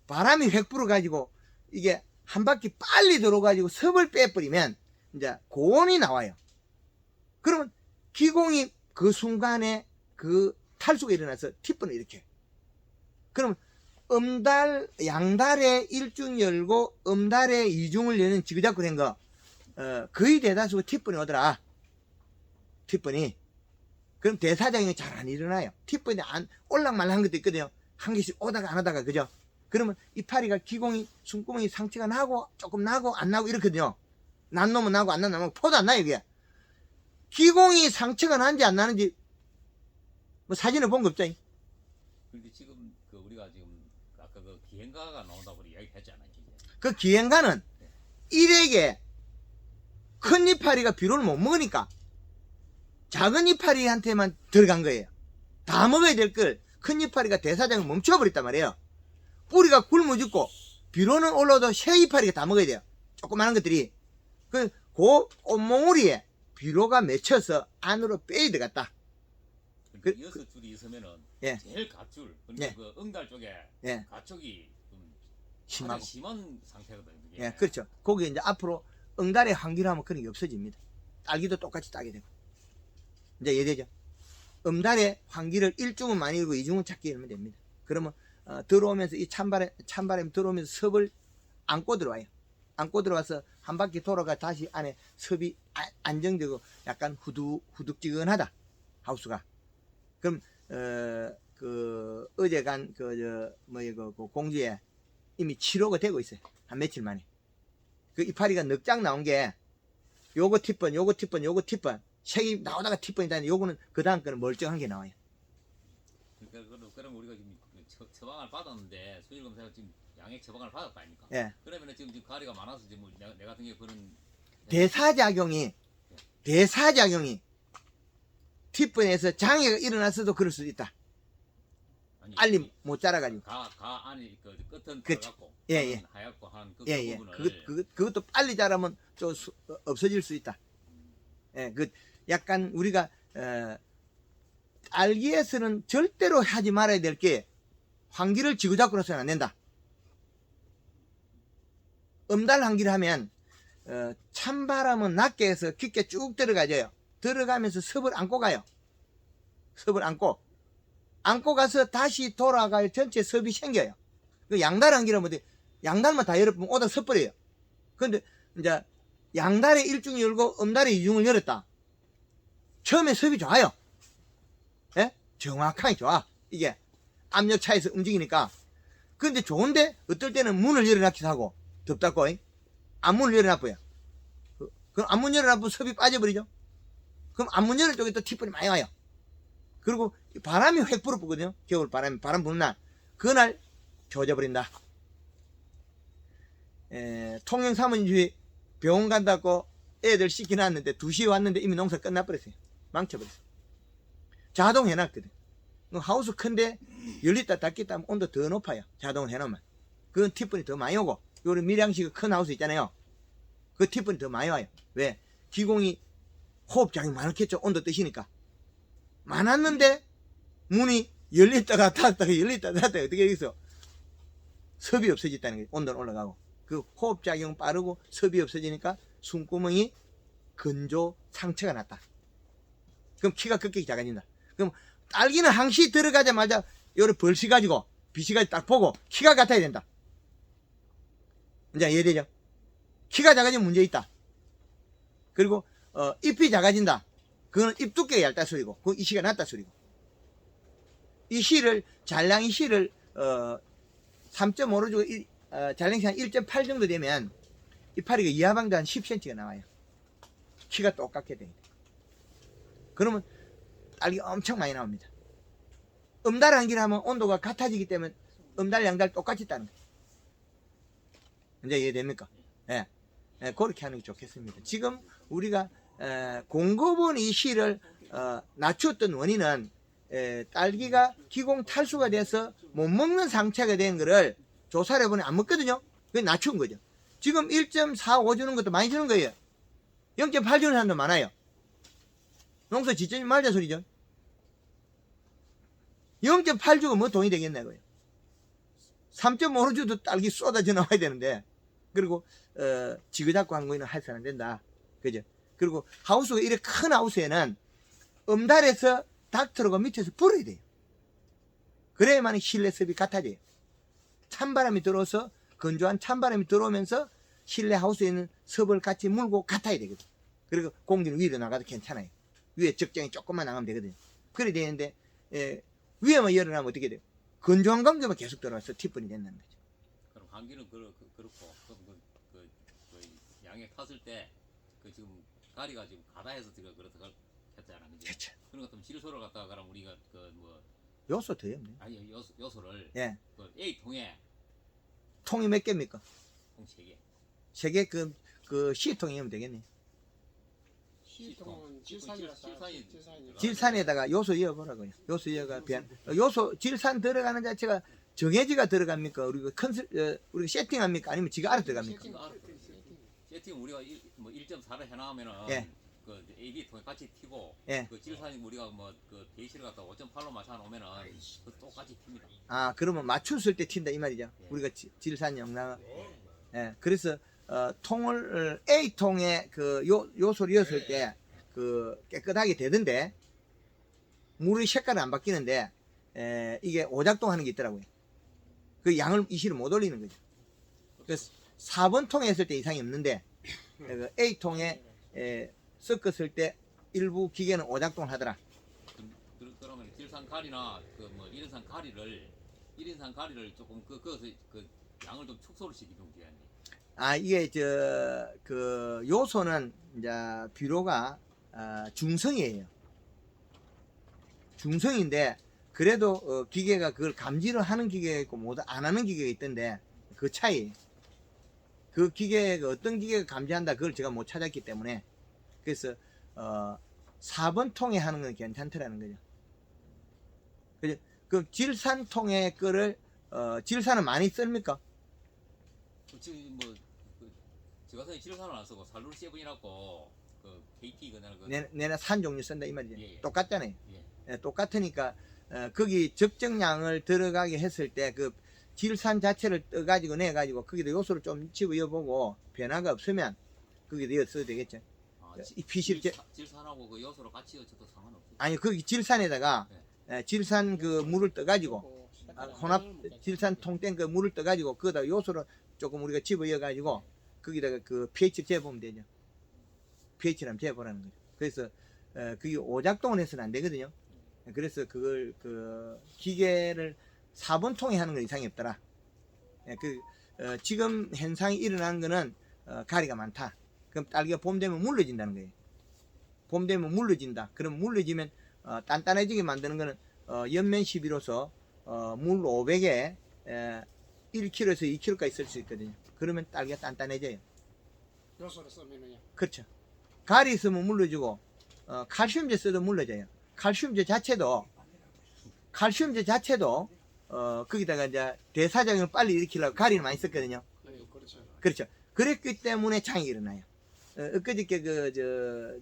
S2: 바람이 획 불어가지고 이게 한 바퀴 빨리 들어가지고 섭을 빼버리면 이제 고온이 나와요. 그러면 기공이 그 순간에 그 탈수가 일어나서 티분을 일으켜요. 그러면 양달에 일중 열고 음달에 이중을 여는 지그자그 된 거, 거의 대다수가 티분이 오더라. 티분이. 그럼 대사작용이 잘 안 일어나요. 티분이 올락말락한 것도 있거든요. 한 개씩 오다가 안 오다가, 그죠? 그러면 이파리가 기공이, 숨구멍이 상처가 나고, 조금 나고, 안 나고 이렇거든요. 난 놈은 나고, 안 난 놈은 포도 안 나요, 이게. 기공이 상처가 나는지 안 나는지, 뭐 사진을 본 거 없죠?
S1: 근데 지금 우리가 지금 아까 그 기행가가 나온다고 우리 이야기했잖아요.
S2: 그 기행가는 일에게 큰 이파리가 비료를 못 먹으니까 작은 이파리한테만 들어간 거예요. 다 먹어야 될 걸 큰 이파리가 대사장을 멈춰버렸단 말이에요. 뿌리가 굶어 죽고 비료는 올라도 새 이파리가 다 먹어야 돼요. 조그마한 것들이. 그 꽃몽우리에 비료가 맺혀서 안으로 빼야 들어갔다.
S1: 여섯 줄이 있으면은
S2: 예.
S1: 제일 갓줄 그러니까
S2: 예.
S1: 그 응달 쪽에
S2: 예.
S1: 가축이 좀
S2: 심하고.
S1: 심한 상태거든요. 그게.
S2: 예, 그렇죠. 거기 이제 앞으로 응달에 환기를 하면 그런 게 없어집니다. 딸기도 똑같이 따게 되고. 이제 이해되죠? 음달에 환기를 1중은 많이 일고 2중은 작게 일면 됩니다. 그러면 들어오면서 이 찬바람이 들어오면서 섭을 안고 들어와요. 안고 들어와서 한 바퀴 돌아가 다시 안에 섭이 안정되고 약간 후둑지근하다. 하우스가. 그럼 어제 간 그 공지에 이미 치료가 되고 있어요. 한 며칠 만에. 그 이파리가 넉장 나온 게 요거 티번 색이 나오다가 티번이 다니 요거는 그 다음 거는 멀쩡한 게 나와요.
S1: 그러니까 그럼 우리가 지금 처방을 받았는데 수질 검사가 지금 양액 처방을 받았다 아닙니까?
S2: 예.
S1: 그러면은 지금 가리가 많아서 지금 내 같은 경우 그런
S2: 대사작용이 티번에서 장애가 일어났어도 그럴 수도 있다.
S1: 아니,
S2: 빨리 못 자라가지고.
S1: 가 안에 그 끝은
S2: 그렇죠.
S1: 들어갔고
S2: 예.
S1: 하얗고 한 그
S2: 예.
S1: 부분을
S2: 그것도 빨리 자라면 좀 없어질 수 있다. 예. 약간 우리가 딸기에서는 절대로 하지 말아야 될 게 환기를 지그자그로 해서는 안 된다. 음달 환기를 하면 찬바람은 낮게 해서 깊게 쭉 들어가져요. 들어가면서 섭을 안고 가요. 섭을 안고 가서 다시 돌아가요. 전체 섭이 생겨요. 그 양달 환기라면 양달만 다 열어보면 오다 섭버려요. 근데 이제 양달에 1중 열고 음달에 2중을 열었다. 처음에 섭이 좋아요. 정확하게 좋아. 이게 압력 차에서 움직이니까. 근데 좋은데 어떨 때는 문을 열어놨기도 하고 덥다고 앞문을 열어놔봐요. 그럼 앞문 열어놔보면 섭이 빠져버리죠. 그럼 앞문 열어 쪽에 또 티폰이 많이 와요. 그리고 바람이 획 불어보거든요. 겨울 바람 부는 날 그날 젖어버린다. 통영 사모님이 병원 간다고 애들 씻겨놨는데 2시에 왔는데 이미 농사 끝나버렸어요. 망쳐버렸어요. 자동 해놨거든. 하우스 큰데 열렸다 닫겠다 하면 온도 더 높아요. 자동을 해놓으면. 그건 티폰이 더 많이 오고, 요런 밀양식 큰 하우스 있잖아요. 그 티폰이 더 많이 와요. 왜? 기공이 호흡작용이 많았겠죠. 온도 뜨시니까. 많았는데 문이 열렸다가 닫았다가 열렸다가 닫았다가 어떻게 되겠어? 섭이 없어졌다는 거예요. 온도는 올라가고. 그 호흡작용 빠르고 섭이 없어지니까 숨구멍이 건조 상처가 났다. 그럼 키가 급격히 작아진다. 그럼 딸기는 항시 들어가자마자 요를 벌시 가지고 빛이 가지고 딱 보고 키가 같아야 된다. 이제 이해되죠? 키가 작아지면 문제 있다. 그리고 잎이 작아진다. 그거는 잎 두께가 얇다 소리고, 그 이시가 낮다 소리고. 이 실을 잘량이 실을 3.5로 주고 잘량이 한 1.8 정도 되면 이파리가 이하방도 한 10cm가 나와요. 키가 똑같게 됩니다. 그러면 딸기가 엄청 많이 나옵니다. 음달 한길 하면 온도가 같아지기 때문에 음달 양달 똑같이 따는 거예요. 이제 이해됩니까? 예. 예, 그렇게 하는 게 좋겠습니다. 지금 우리가 공급원 이 실을 낮췄던 원인은 딸기가 기공 탈수가 돼서 못 먹는 상태가 된 거를 조사를 해보니 안 먹거든요. 그게 낮춘 거죠. 지금 1.45 주는 것도 많이 주는 거예요. 0.8 주는 사람도 많아요. 농사 짓지 말자 소리죠. 0.8 주고 뭐 돈이 되겠냐고요. 3.5로 주도 딸기 쏟아져 나와야 되는데, 그리고 지그잡고 한 거는 해서는 안 된다. 그죠? 그리고 하우스가 이렇게 큰 하우스에는 음달에서 닥터로가 밑에서 불어야 돼요. 그래야만 실내 습이 같아져요. 찬바람이 들어와서 건조한 찬바람이 들어오면서 실내 하우스에 있는 습을 같이 물고 같아야 되거든. 그리고 공기는 위로 나가도 괜찮아요. 위에 적정히 조금만 나가면 되거든요. 그래야 되는데 위에만 열어놔면 어떻게 돼요? 건조한 감도만 계속 들어와서 티폰이 된다는 거죠.
S1: 그럼 감기는 그렇고 그럼 그 양에 탔을 때 그 지금 가리가 지금 가다해서 지금 그렇다 했잖아.
S2: 그렇죠.
S1: 그런 것 같으면 질소를 갖다가 그럼 우리가 그 뭐
S2: 요소 더 없네.
S1: 아니 요소를
S2: 예.
S1: 그 A 통에
S2: 통이 몇 개입니까?
S1: 통 3개.
S2: 3개 그 C통이면 되겠네.
S4: 시통은 질산이라서
S2: 질산에다가 요소 이어보라고요. 요소 이어가 요소 질산 들어가는 자체가 정해지가 들어갑니까? 우리가 우리가 세팅합니까? 아니면 지가 알아 들어갑니까?
S1: 세팅 우리가 뭐 1.4를 해놔면은
S2: 예.
S1: 그 AB 통에 같이 튀고
S2: 예.
S1: 그 질산이 우리가 뭐 그 베이시를 갖다 5.8로 맞춰놓으면은 그 똑같이 튑니다.
S2: 아, 그러면 맞췄을 때 튄다 이 말이죠.
S1: 예.
S2: 우리가 질산 영상. 예. 그래서 통을 A 통에 그 요소를 이었을 때 그 깨끗하게 되던데 물의 색깔은 안 바뀌는데 이게 오작동하는 게 있더라고요. 그 양을 이시를 못 올리는 거죠. 그래서 4번 통에 했을 때 이상이 없는데 그 A 통에 섞었을 때 일부 기계는 오작동을 하더라.
S1: 그러면 질산 가리나 그 뭐 1인산 가리를 조금 그것을 그 양을 좀 축소를 시키면 돼요.
S2: 아, 이게 그 요소는 이제 비료가 중성이에요. 중성인데 그래도 기계가 그걸 감지를 하는 기계가 있고 못 안 하는 기계가 있던데 그 차이. 그 기계가 어떤 기계가 감지한다 그걸 제가 못 찾았기 때문에 그래서 4번 통에 하는 건 괜찮더라는 거죠. 그죠? 그 질산 통에 거를 질산은 많이 씁니까?
S1: 지금 뭐 제가 사실 질산을 안 쓰고 살룰 세븐이라고 그 KT 그날
S2: 내가 산 종류 쓴다 이 말이죠.
S1: 예.
S2: 똑같잖아요.
S1: 예.
S2: 예, 똑같으니까 거기 적정량을 들어가게 했을 때 그 질산 자체를 떠가지고 내가지고 거기다 요소를 좀 집어보고 변화가 없으면 거기다 이어 써도 되겠죠. 이 피실
S1: 질산하고 그 요소로 같이 어쳐도 상관없어요.
S2: 아니 거기 질산에다가 질산 그 물을 떠가지고 혼합 질산 통땡 그 물을 떠가지고 거기다 요소를 조금 우리가 집어가지고 거기다가 그 pH 재보면 되죠. pH를 한번 재보라는 거죠. 그래서 그게 오작동을 해서는 안 되거든요. 그래서 그걸 그 기계를 4번통에 하는 건 이상이 없더라. 지금 현상이 일어나는 거는 가리가 많다. 그럼 딸기가 봄 되면 물러진다는 거예요. 봄 되면 물러진다. 그럼 물러지면 단단해지게 만드는 거는 연면 시비로서 물 500에 1kg에서 2kg까지 쓸 수 있거든요. 그러면 딸기가 단단해져요.
S4: 요소를 쓰면은요.
S2: 그렇죠. 가리 있으면 물러지고 칼슘제 써도 물러져요. 칼슘제 자체도 거기다가 이제 대사작용을 빨리 일으키려고 가리를 많이 썼거든요.
S4: 그렇죠.
S2: 그렇죠. 그랬기 때문에 장이 일어나요. 엊그저께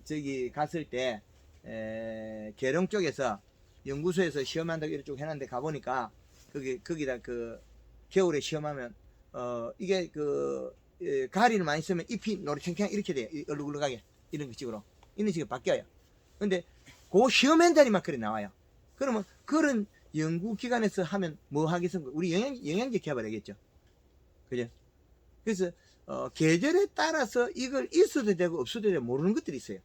S2: 저기 갔을 때 계룡 쪽에서 연구소에서 시험한다고 이렇게 쭉 해놨는데 가보니까 거기다 그 겨울에 시험하면 이게 가리를 많이 쓰면 잎이 노릇챙챙 이렇게 돼요. 얼룩얼룩하게 이런 식으로 이런 식으로 바뀌어요. 근데 그 시험 현장이만 그래 나와요. 그러면 그런 연구기관에서 하면 뭐 하겠습니까? 우리 영양제 개발하겠죠. 그죠? 그래서 계절에 따라서 이걸 있어도 되고 없어도 되고 모르는 것들이 있어요.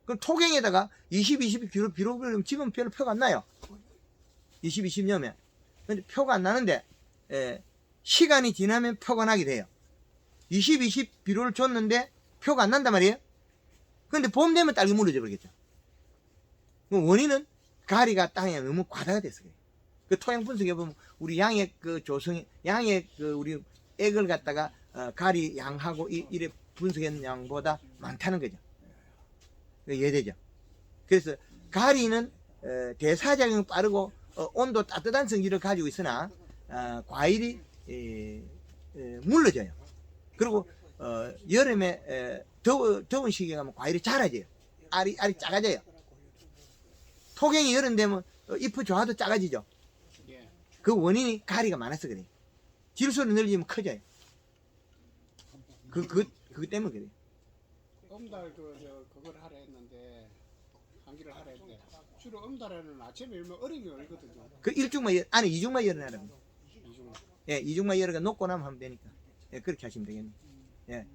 S2: 그럼 토경에다가 20 비료를 지금 별로 표가 안 나요. 20 넣으면. 근데 표가 안 나는데 시간이 지나면 표가 나게 돼요. 20 비료를 줬는데 표가 안 난단 말이에요. 근데 봄 되면 딸기 물러져 버리겠죠. 그럼 원인은 가리가 땅에 너무 과다가 돼서 그래요. 그 토양 분석해 보면 우리 양의 그 조성이 양의 그 우리 액을 갖다가 가리 양하고 이래 분석한 양보다 많다는 거죠. 이해되죠? 그래서 가리는 대사작용이 빠르고 온도 따뜻한 성질을 가지고 있으나 과일이 물러져요. 그리고 여름에 더운 시기에 가면 과일이 자라져요. 알이 작아져요. 토경이 여름 되면 잎이 좋아도 작아지죠.
S4: 예.
S2: 그 원인이 가리가 많아서 그래요. 질소를 늘리면 커져요. 그것 때문에 그래요.
S4: 엄달 그걸 하라 했는데 한기를 하라 했는데 주로 엄달에는 아침에 열면 어린이 열거든요.
S2: 그 1중만 아니 2중만 열어놔라.
S4: 이중.
S2: 예, 2중만 열어가 놓고 나면 하면 되니까. 예, 그렇게 하시면 되겠네. 예.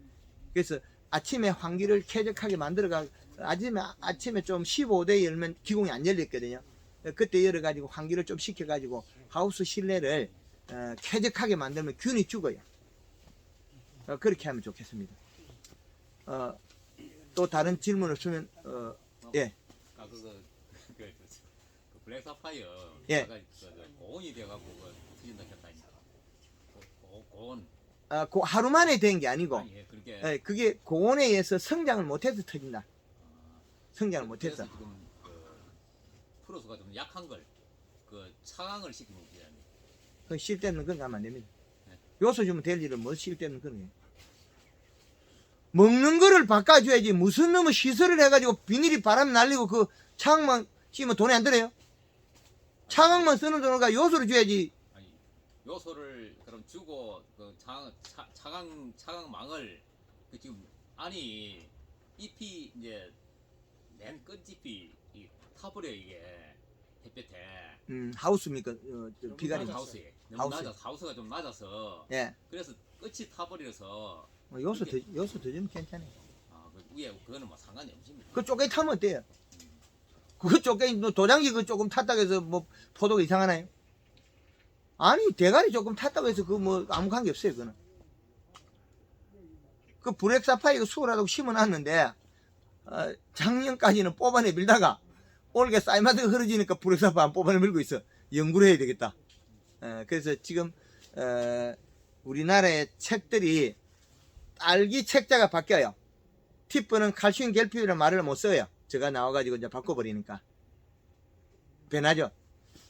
S2: 그래서 아침에 환기를 쾌적하게 만들어가 아침에 좀 15도에 열면 기공이 안 열렸거든요. 그때 열어가지고 환기를 좀 시켜가지고 하우스 실내를 쾌적하게 만들면 균이 죽어요. 그렇게 하면 좋겠습니다. 또 다른 질문 없으면 예.
S1: 그 블랙 사파이어
S2: 예.
S1: 고온이 돼갖고 터진다 했다니까. 고온.
S2: 그 하루 만에 된 게 아니고
S1: 아니, 예, 그렇게.
S2: 예, 그게 고온에 의해서 성장을 못해서 터진다. 성장을 못해서.
S1: 그래서 지금 프로스가 좀 약한 걸 차강을 시키는 거잖아요.
S2: 그 쉴 때는 그건 가면 안 됩니다.
S1: 네.
S2: 요소 주면 될 일은 뭐 쉴 때는 그런 게. 먹는 거를 바꿔줘야지 무슨 놈의 시설을 해가지고 비닐이 바람 날리고 그 차강만 씌우면 돈이 안 들어요? 차강만 쓰는 돈을 요소를 줘야지.
S1: 아니 요소를 그럼 주고 그 차강망을 지금 아니 잎이 이제 맨 끝잎이 타버려 이게 햇볕에.
S2: 하우스입니까? 비가리
S1: 하우스에 너무
S2: 하우스.
S1: 낮아 하우스가 좀 낮아서
S2: 예.
S1: 그래서 끝이 타버려서
S2: 요소 더 주면 괜찮아요.
S1: 그 위에 그거는 뭐 상관이 없습니다.
S2: 그 쪼개기 타면 어때요? 그거 쪼개기 도장기 그 조금 탔다고 해서 뭐 포도가 이상하나요? 아니 대가리 조금 탔다고 해서 그 뭐 아무 관계 없어요. 그거는. 그 블랙 사파이어 수월하다고 심어놨는데 작년까지는 뽑아내 밀다가 올게 사이마드가 흐려지니까 블랙 사파이어 안 뽑아내 밀고 있어. 연구를 해야 되겠다. 그래서 지금 우리나라의 책들이 딸기 책자가 바뀌어요. 티프는 칼슘 결핍이라는 말을 못 써요. 제가 나와가지고 이제 바꿔버리니까. 변하죠.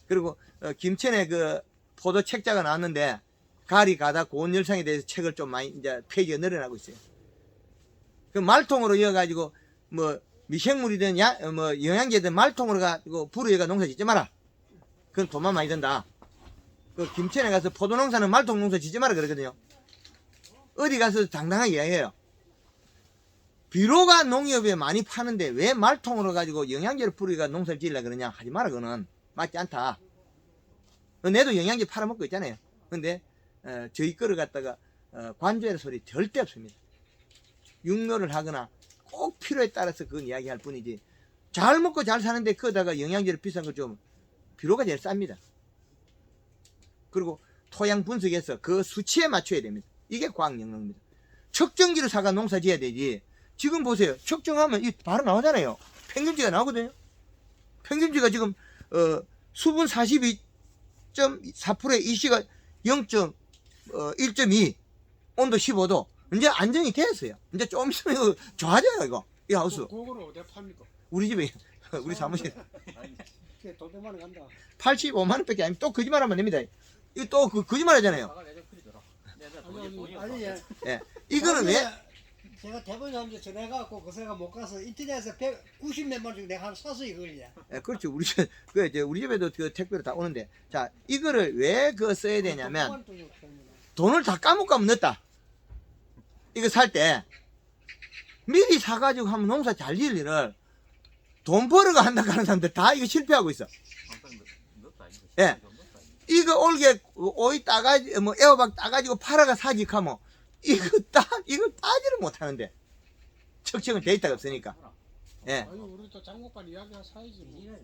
S2: 그리고 김천에 그 포도 책자가 나왔는데 가리 가다 고온 열상에 대해서 책을 좀 많이 이제 페이지가 늘어나고 있어요. 그 말통으로 이어가지고 뭐 미생물이든 뭐 영양제든 말통으로 가지고 불어가 농사 짓지 마라. 그건 돈만 많이 든다. 그 김천에 가서 포도 농사는 말통 농사 짓지 마라 그러거든요. 어디 가서 당당하게 이야기해요. 비료가 농협에 많이 파는데 왜 말통으로 가지고 영양제를 뿌리가 농사를 지으려고 그러냐 하지 마라. 그거는 맞지 않다. 내도 영양제 팔아먹고 있잖아요. 근데 저희 거를 갖다가 관조할 소리 절대 없습니다. 육묘를 하거나 꼭 필요에 따라서 그건 이야기할 뿐이지 잘 먹고 잘 사는데 거기다가 영양제를 비싼 거 좀 비료가 제일 쌉니다. 그리고 토양 분석해서 그 수치에 맞춰야 됩니다. 이게 과학 영역입니다. 측정기를 사가 농사 지어야 되지. 지금 보세요. 측정하면 이 바로 나오잖아요. 평균치가 나오거든요. 평균치가 지금 수분 42.4%에 이시가 1.2, 온도 15도. 이제 안정이 됐어요. 이제 좀 있으면 이거 좋아져요, 이거. 이 하우스.
S4: 그거를 어디에 팝니까?
S2: 우리 집에, 우리 사무실.
S4: 그게 돈 100만 원 간다.
S2: 85만 원밖에 아니면 또 거짓말하면 됩니다. 이거 또 거짓말 하잖아요.
S1: 나가 내가 그리더라. 내가 돈이
S3: 아니
S1: 없어.
S3: 예.
S2: 예. 이거는 왜?
S3: 제가 대본님한테 전해갖고 그 새가 못 가서 인터넷에서 190몇 만 중 내가 하나 사서 이걸요.
S2: 예, 그렇죠. 우리 집, 우리 집에도 그 택배로 다 오는데. 자, 이거를 왜 그 써야 되냐면, 돈을 다 까먹고 넣었다. 이거 살 때, 미리 사가지고 하면 농사 잘 지을 일을 돈 벌어가 한다고 하는 사람들 다 이거 실패하고 있어.
S1: 항상 넣었다. 이거.
S2: 예. 이거 올게 오이 따가지, 뭐 애호박 따가지고 팔아가 사직하면, 이거 따지를 못 하는데. 측정은 데이터가 없으니까. 예.
S4: 아니 우리도 장목반 이야기가 사야지 뭐.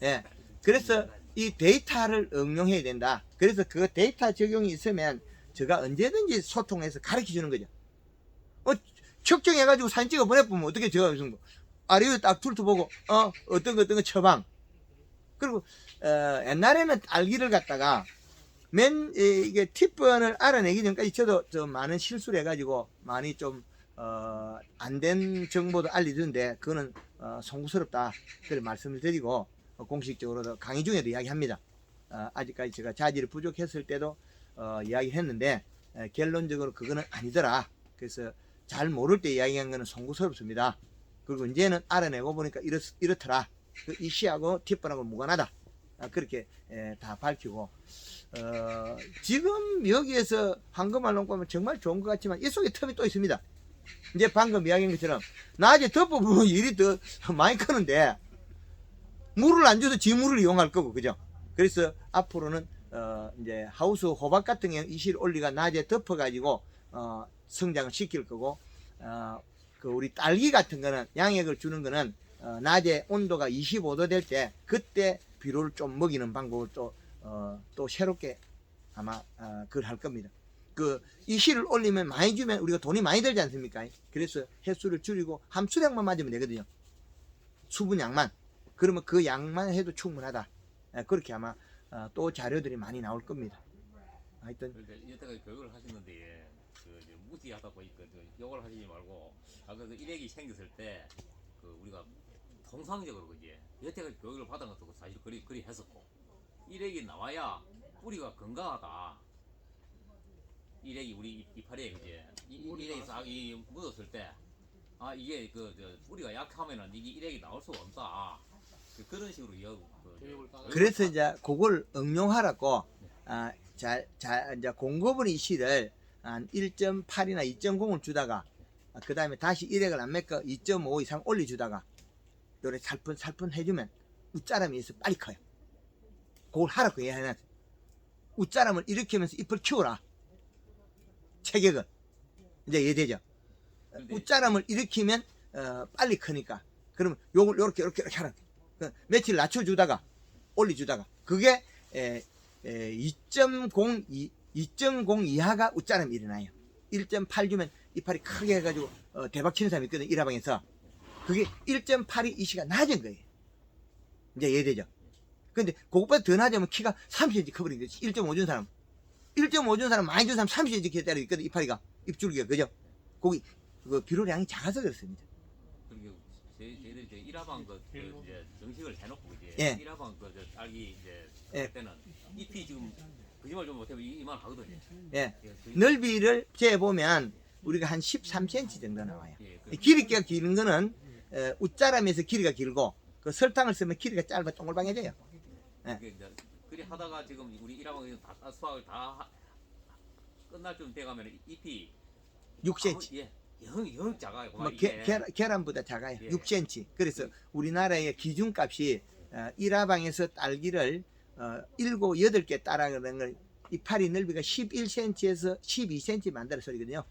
S2: 예. 그래서 이 데이터를 응용해야 된다. 그래서 그 데이터 적용이 있으면 제가 언제든지 소통해서 가르쳐 주는 거죠. 측정해가지고 사진 찍어 보내보면 어떻게 제가 무슨 거. 아래 위에 딱 훑어보고, 어떤 거 처방. 그리고, 옛날에는 딸기를 갖다가 이게 티번을 알아내기 전까지 저도 좀 많은 실수를 해가지고 많이 좀, 안 된 정보도 알려주는데 그거는, 송구스럽다. 그래 말씀을 드리고, 공식적으로도 강의 중에도 이야기합니다. 아직까지 제가 자질이 부족했을 때도, 이야기했는데, 결론적으로 그거는 아니더라. 그래서 잘 모를 때 이야기한 거는 송구스럽습니다. 그리고 이제는 알아내고 보니까 이렇더라. 이 시하고 티번하고 무관하다. 그렇게 다 밝히고, 지금 여기에서 황금알 농법은 정말 좋은 것 같지만 이 속에 텀이 또 있습니다. 이제 방금 이야기한 것처럼 낮에 덮어보면 일이 더 많이 크는데 물을 안 줘도 지물을 이용할 거고, 그죠? 그래서 앞으로는 이제 하우스 호박 같은 경우 이실 올리가 낮에 덮어가지고 성장을 시킬 거고, 그 우리 딸기 같은 거는 양액을 주는 거는 낮에 온도가 25도 될 때 그때 비료를 좀 먹이는 방법을 또 새롭게 아마 그걸 할 겁니다. 그 이실을 올리면 많이 주면 우리가 돈이 많이 들지 않습니까? 그래서 횟수를 줄이고 함수량만 맞으면 되거든요. 수분량만. 그러면 그 양만 해도 충분하다. 그렇게 아마 또 자료들이 많이 나올 겁니다. 하여튼
S1: 그러니까 여태까지 교육을 하시는데 무지하다 보니까 욕을 하시지 말고 그 일액이 생겼을 때 우리가 통상적으로 그지 여태까지 교육을 받은 것도 사실 그리 했었고 일액이 나와야 뿌리가 건강하다. 일액이 우리 이파리에 그지 일액이 싹 묻었을 때 이게 뿌리가 약하면은 이게 일액이 나올 수가 없다. 그런 식으로 교육을
S2: 그래서 이제 그걸 응용하라고 이제 공급은 이실을 한 1.8이나 2.0을 주다가 그 다음에 다시 1액을 안 맺고 2.5 이상 올려주다가 요래 살뿐 해주면 웃자람이 있어 빨리 커요. 그걸 하라고 얘기해놨어요. 웃자람을 일으키면서 잎을 키워라. 체격은 이제 이해되죠? 웃자람을 일으키면 빨리 크니까 그러면 요걸 요렇게 하라. 며칠 낮춰주다가 올려주다가 그게 2.0 이하가 웃자람이 일어나요. 1.8 주면 이파리 크게 해가지고 대박 치는 사람이 있거든, 일화방에서. 그게 1.8이 이시가 낮은 거예요. 이제 이해되죠? 근데 그것보다 더 낮으면 키가 30cm 커버린 거지. 1.5 준 사람. 1.5 준 사람, 많이 준 사람 30cm 기다려 있거든, 이파리가. 잎줄기가, 그죠? 거기, 비료량이 작아서 그렇습니다.
S1: 그리고 저희들이 이제 일화방 이제 정식을 해놓고 이제
S2: 예.
S1: 일화방 딸기 이제
S2: 예.
S1: 할 때는 잎이 지금 거짓말 좀 못하면 이만 하거든요.
S2: 예. 넓이를 재보면 우리가 한 13cm 정도 나와요.
S1: 예,
S2: 길이가 긴 거는 웃자람에서 길이가 길고 그 설탕을 쓰면 길이가 짧아 동글방해져요.
S1: 그리 하다가 지금 우리 일화방에서 다 수확을 다 끝날 쯤 돼가면 잎이
S2: 6cm.
S1: 영 작아요.
S2: 뭐 계란보다 작아요.
S1: 예.
S2: 6cm. 그래서 우리나라의 기준값이 일화방에서 딸기를 7, 8개 따라가는 걸 이파리 넓이가 11cm에서 12cm 만들어 소리거든요.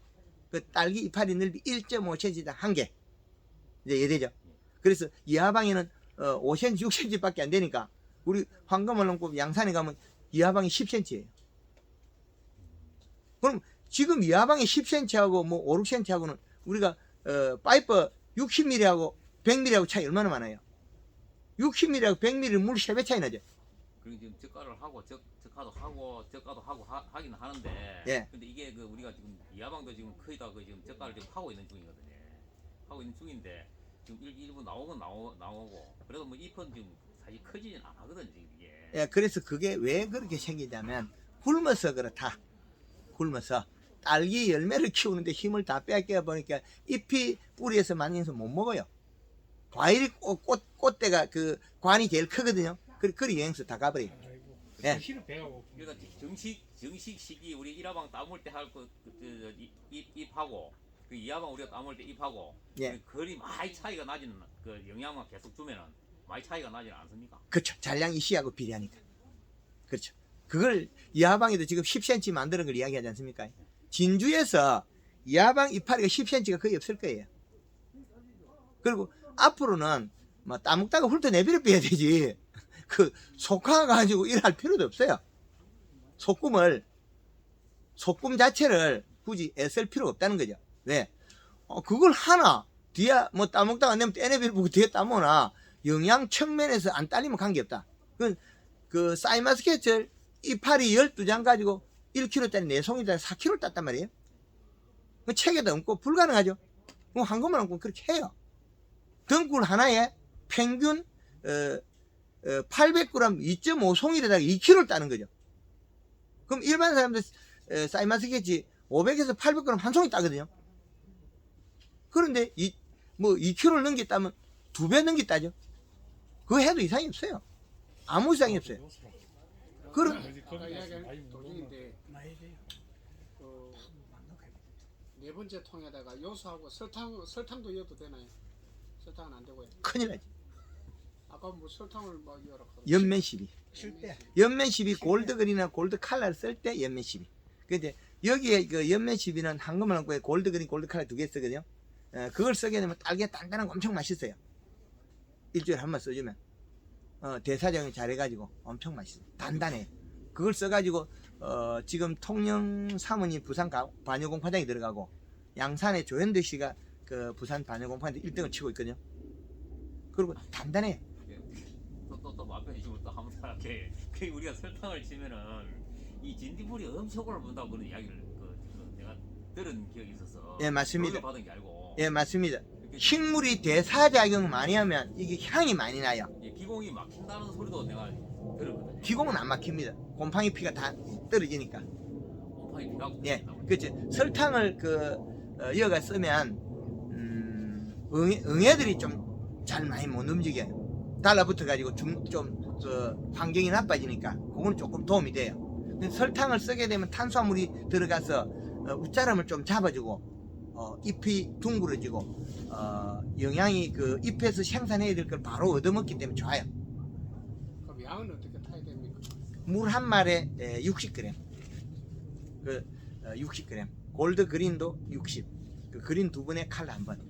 S2: 그 딸기 이파리 넓이 1.5cm당 한 개. 이제 이해되죠? 그래서 이하방에는 5cm, 6cm밖에 안 되니까 우리 황금알롱꽃 양산에 가면 이하방이 10cm예요. 그럼 지금 이하방이 10cm하고 뭐 5, 6cm하고는 우리가 파이프 60mm하고 100mm하고 차이 얼마나 많아요? 60mm하고 100mm 물 3배 차이 나죠.
S1: 그리고 지금 저가를 하고 저가도 하고 저가도 하고 하긴 하는데
S2: 예.
S1: 근데 이게 그 우리가 지금 이하방도 지금 거의 다 그 지금 저가를 지금 하고 있는 중이거든요. 하고 있는 중인데 지금 일부 나오고 그래도 뭐 잎은 지금 사실 커지진 안 하거든 지금 이게.
S2: 예, 그래서 그게 왜 그렇게 생기냐면 굶어서 그렇다. 굶어서 딸기 열매를 키우는데 힘을 다 빼앗겨 보니까 잎이 뿌리에서 만져서 못 먹어요. 과일이 꽃대가 그 관이 제일 크거든요. 그리 영양소 다 가버려요. 예.
S1: 그러니까 정식 시기 우리 일하방 따물 때 할 거 잎하고 그 이하방 우리가 따물 때 잎하고
S2: 예.
S1: 그 거리 많이 차이가 나지는 그 영양만 계속 주면은 많이 차이가 나지는 않습니까?
S2: 그렇죠. 잔량 이씨하고 비례하니까. 그렇죠. 그걸 이하방에도 지금 10cm 만드는 걸 이야기하지 않습니까? 진주에서 이하방 이파리가 10cm가 거의 없을 거예요. 그리고 앞으로는 뭐 따먹다가 훑어 내비려 빼야 되지. 그 속아가지고 일할 필요도 없어요. 속금 자체를 굳이 애쓸 필요가 없다는 거죠. 왜? 그걸 하나 뒤에 뭐 따먹다가 안 되면 떼내비를 보고 뒤에 따먹나 영양 측면에서 안 딸리면 관계없다. 그 사이마스케철 이파리 12장 가지고 1kg짜리 4송이짜리 4kg 땄단 말이에요. 그 책에도 없고 불가능하죠. 그럼 한것만 없고 그렇게 해요. 등굴 하나에 평균 800g 2.5송이에다가 2kg를 따는 거죠. 그럼 일반 사람들 사이마스케치 500에서 800g 한 송이 따거든요. 그런데 뭐 2kg를 넘겼다면 2배 넘겼다죠. 그거 해도 이상이 없어요. 아무 이상이 없어요. 그럼
S4: 아까 이야기한 도중인데 네 번째 통에다가 요소하고 설탕도 넣어도 되나요? 설탕은 안 되고요.
S2: 큰일 나지.
S4: 아까 뭐 설탕을 막 넣어라.
S2: 연면 시비.
S3: 실때
S2: 연면 시비 골드그린이나 골드 칼라를 쓸 때 연면 시비. 근데 여기에 그 연면 시비는 황금알롱꽃에 골드그린, 골드 칼라 2개 쓰거든요. 그걸 쓰게 되면 딸기가 단단하고 엄청 맛있어요. 일주일에 한 번 써주면 대사정이 잘해가지고 엄청 맛있어요. 단단해. 그걸 써가지고 지금 통영 사모님 부산 반려공파장에 들어가고 양산의 조현대 씨가 그 부산 반려공파장 1등을 치고 있거든요. 그리고 단단해.
S1: 또 앞에 지금 또 한번 생각해. 그 우리가 설탕을 치면은 이 진딧물이 엄청 올라온다고 그런 이야기를 내가 들은 기억이 있어서.
S2: 예, 맞습니다.
S1: 그걸 받은 게 알고.
S2: 예, 맞습니다. 식물이 대사작용 많이 하면 이게 향이 많이 나요.
S1: 예, 기공이 막힌다는 소리도 내가 들었거든요.
S2: 기공은 안 막힙니다. 곰팡이 피가 다 떨어지니까.
S1: 곰팡이 피가
S2: 예, 그렇지. 설탕을 이어가 쓰면 응애들이 좀 잘 많이 못 움직여요. 달라붙어 가지고 환경이 나빠지니까 그거는 조금 도움이 돼요. 근데 설탕을 쓰게 되면 탄수화물이 들어가서 웃자람을 좀 잡아주고 잎이 둥그러지고 영양이 그 잎에서 생산해야 될 걸 바로 얻어먹기 때문에 좋아요.
S4: 그럼 양은 어떻게 타야 됩니까?
S2: 물 한 말에 60g. 60g. 골드 그린도 60. 그 그린 2번에 칼라 한 번.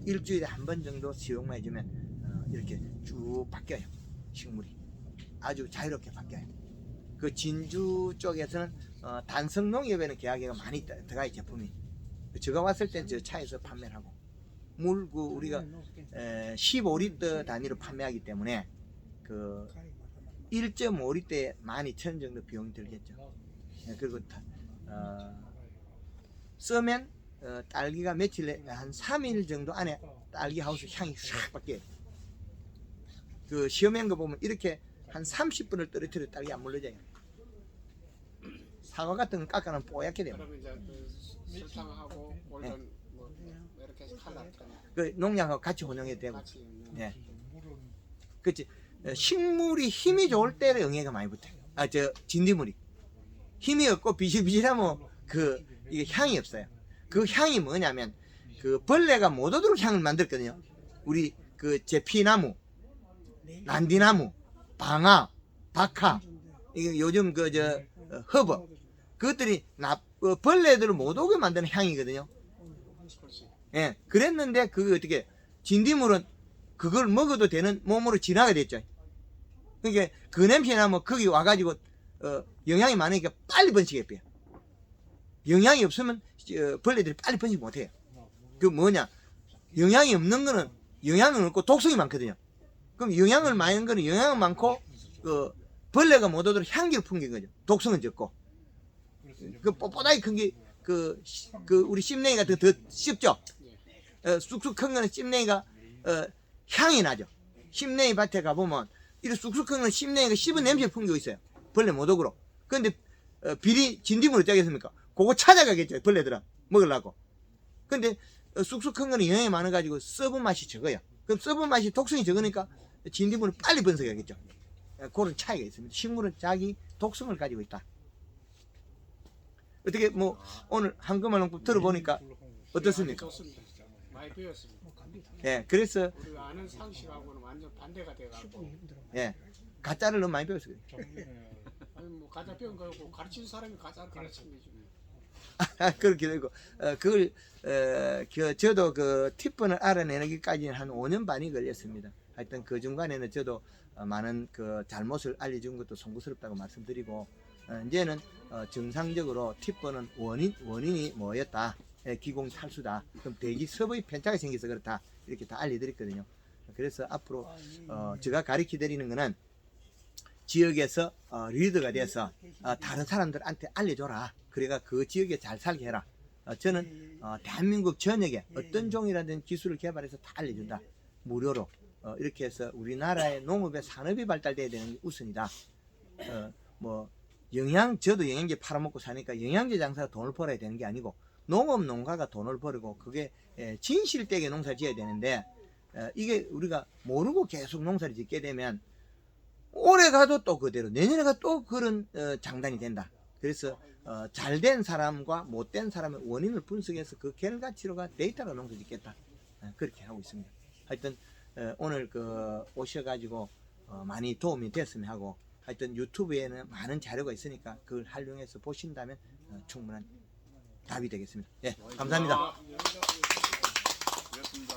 S2: 일주일에 한 번 정도 사용만 해주면 이렇게 쭉 바뀌어요. 식물이 아주 자유롭게 바뀌어요. 그 진주 쪽에서는 단성농협에는 계약계가 많이 들어가 있는 제품이. 제가 왔을 때 저 차에서 판매를 하고 물 우리가 15리터 단위로 판매하기 때문에 그 1.5리터에 12,000원 정도 비용이 들겠죠. 그리고 쓰면 딸기가 며칠 한 3일 정도 안에 딸기 하우스 향이 싹 바뀌어요. 그 시험한 거 보면 이렇게 한 30분을 떨어뜨려 딸기 안 물러져요. 사과 같은 건 깎아놓으면 뽀얗게 돼요.
S4: 그러면 이제 그 설탕하고 골든 뭐 이렇게 해서 칼라
S2: 그 농약하고 같이 혼용해도 되고.
S4: 같이 있는
S2: 예. 그렇지. 식물이 힘이 좋을 때 응애가 많이 붙어요. 진딧물이 힘이 없고 비실비실하면 이게 향이 없어요. 그 향이 뭐냐면 그 벌레가 못 오도록 향을 만들거든요. 우리 그 제피나무, 난디나무, 방아, 박하, 이게 요즘 허브 그것들이 벌레들을 못 오게 만드는 향이거든요.
S4: 그렇지.
S2: 예, 그랬는데 어떻게 진딧물은 그걸 먹어도 되는 몸으로 진화가 됐죠. 그러니까 그 냄새 나면 거기 와가지고 영양이 많으니까 빨리 번식해요. 영양이 없으면 벌레들이 빨리 번식 못해요. 그 뭐냐? 영양이 없는 거는 영양은 없고 독성이 많거든요. 그럼 영양을 많은 거는 영양은 많고 벌레가 못 오도록 향기를 풍긴 거죠. 독성은 적고. 그 뻣뻣하게 큰 게 우리 씹냉이 같은 거 더 씹죠. 쑥쑥 큰 거는 씹냉이가 향이 나죠. 씹냉이 밭에 가보면 이렇게 쑥쑥 큰 거는 씹냉이가 씹은 냄새를 풍기고 있어요. 벌레 못 오도록. 그런데 비리 진딧물 어쩌겠습니까? 그거 찾아가겠죠. 벌레들은 먹으려고. 근데 쑥쑥 큰 거는 영양이 많아가지고 썩은 맛이 적어요. 그럼 썩은 맛이 독성이 적으니까 진딧물은 빨리 번식하겠죠. 그런 차이가 있습니다. 식물은 자기 독성을 가지고 있다. 어떻게 뭐 오늘 한금말농법 들어보니까 어떻습니까?
S4: 좋습니다. 많이 배웠습니다.
S2: 예, 그래서
S4: 우리가 아는 상식하고는 완전 반대가 돼가지고
S2: 예, 가짜를 너무 많이 배웠어요.
S4: 아니 뭐 가짜 배운 거고 가르치는 사람이 가짜를 가르치는 거지.
S2: 그렇게 되고 그걸 저도 그 티폰을 알아내기까지는 한 5년 반이 걸렸습니다. 하여튼 그 중간에는 저도 많은 그 잘못을 알려준 것도 송구스럽다고 말씀드리고 이제는 정상적으로 티폰은 원인이 뭐였다. 기공 탈수다. 그럼 대기 섭의 편차가 생겨서 그렇다. 이렇게 다 알려드렸거든요. 그래서 앞으로 제가 가르쳐 드리는 거는 지역에서 리더가 돼서 다른 사람들한테 알려줘라. 그래가 그 지역에 잘 살게 해라. 저는 대한민국 전역에 어떤 종이라든 기술을 개발해서 다 알려준다. 무료로. 이렇게 해서 우리나라의 농업의 산업이 발달돼야 되는 게 우선이다. 뭐 저도 영양제 팔아먹고 사니까 영양제 장사가 돈을 벌어야 되는 게 아니고 농업 농가가 돈을 벌고 그게 진실되게 농사 지어야 되는데 이게 우리가 모르고 계속 농사를 짓게 되면 올해 가도 또 그대로 내년에 가도 또 그런 장단이 된다. 그래서 잘된 사람과 못된 사람의 원인을 분석해서 그 결과치로가 데이터로 농사 짓겠다. 그렇게 하고 있습니다. 하여튼 오늘 오셔가지고 많이 도움이 됐으면 하고 하여튼 유튜브에는 많은 자료가 있으니까 그걸 활용해서 보신다면 충분한 답이 되겠습니다. 예, 감사합니다.
S6: 그렇습니다.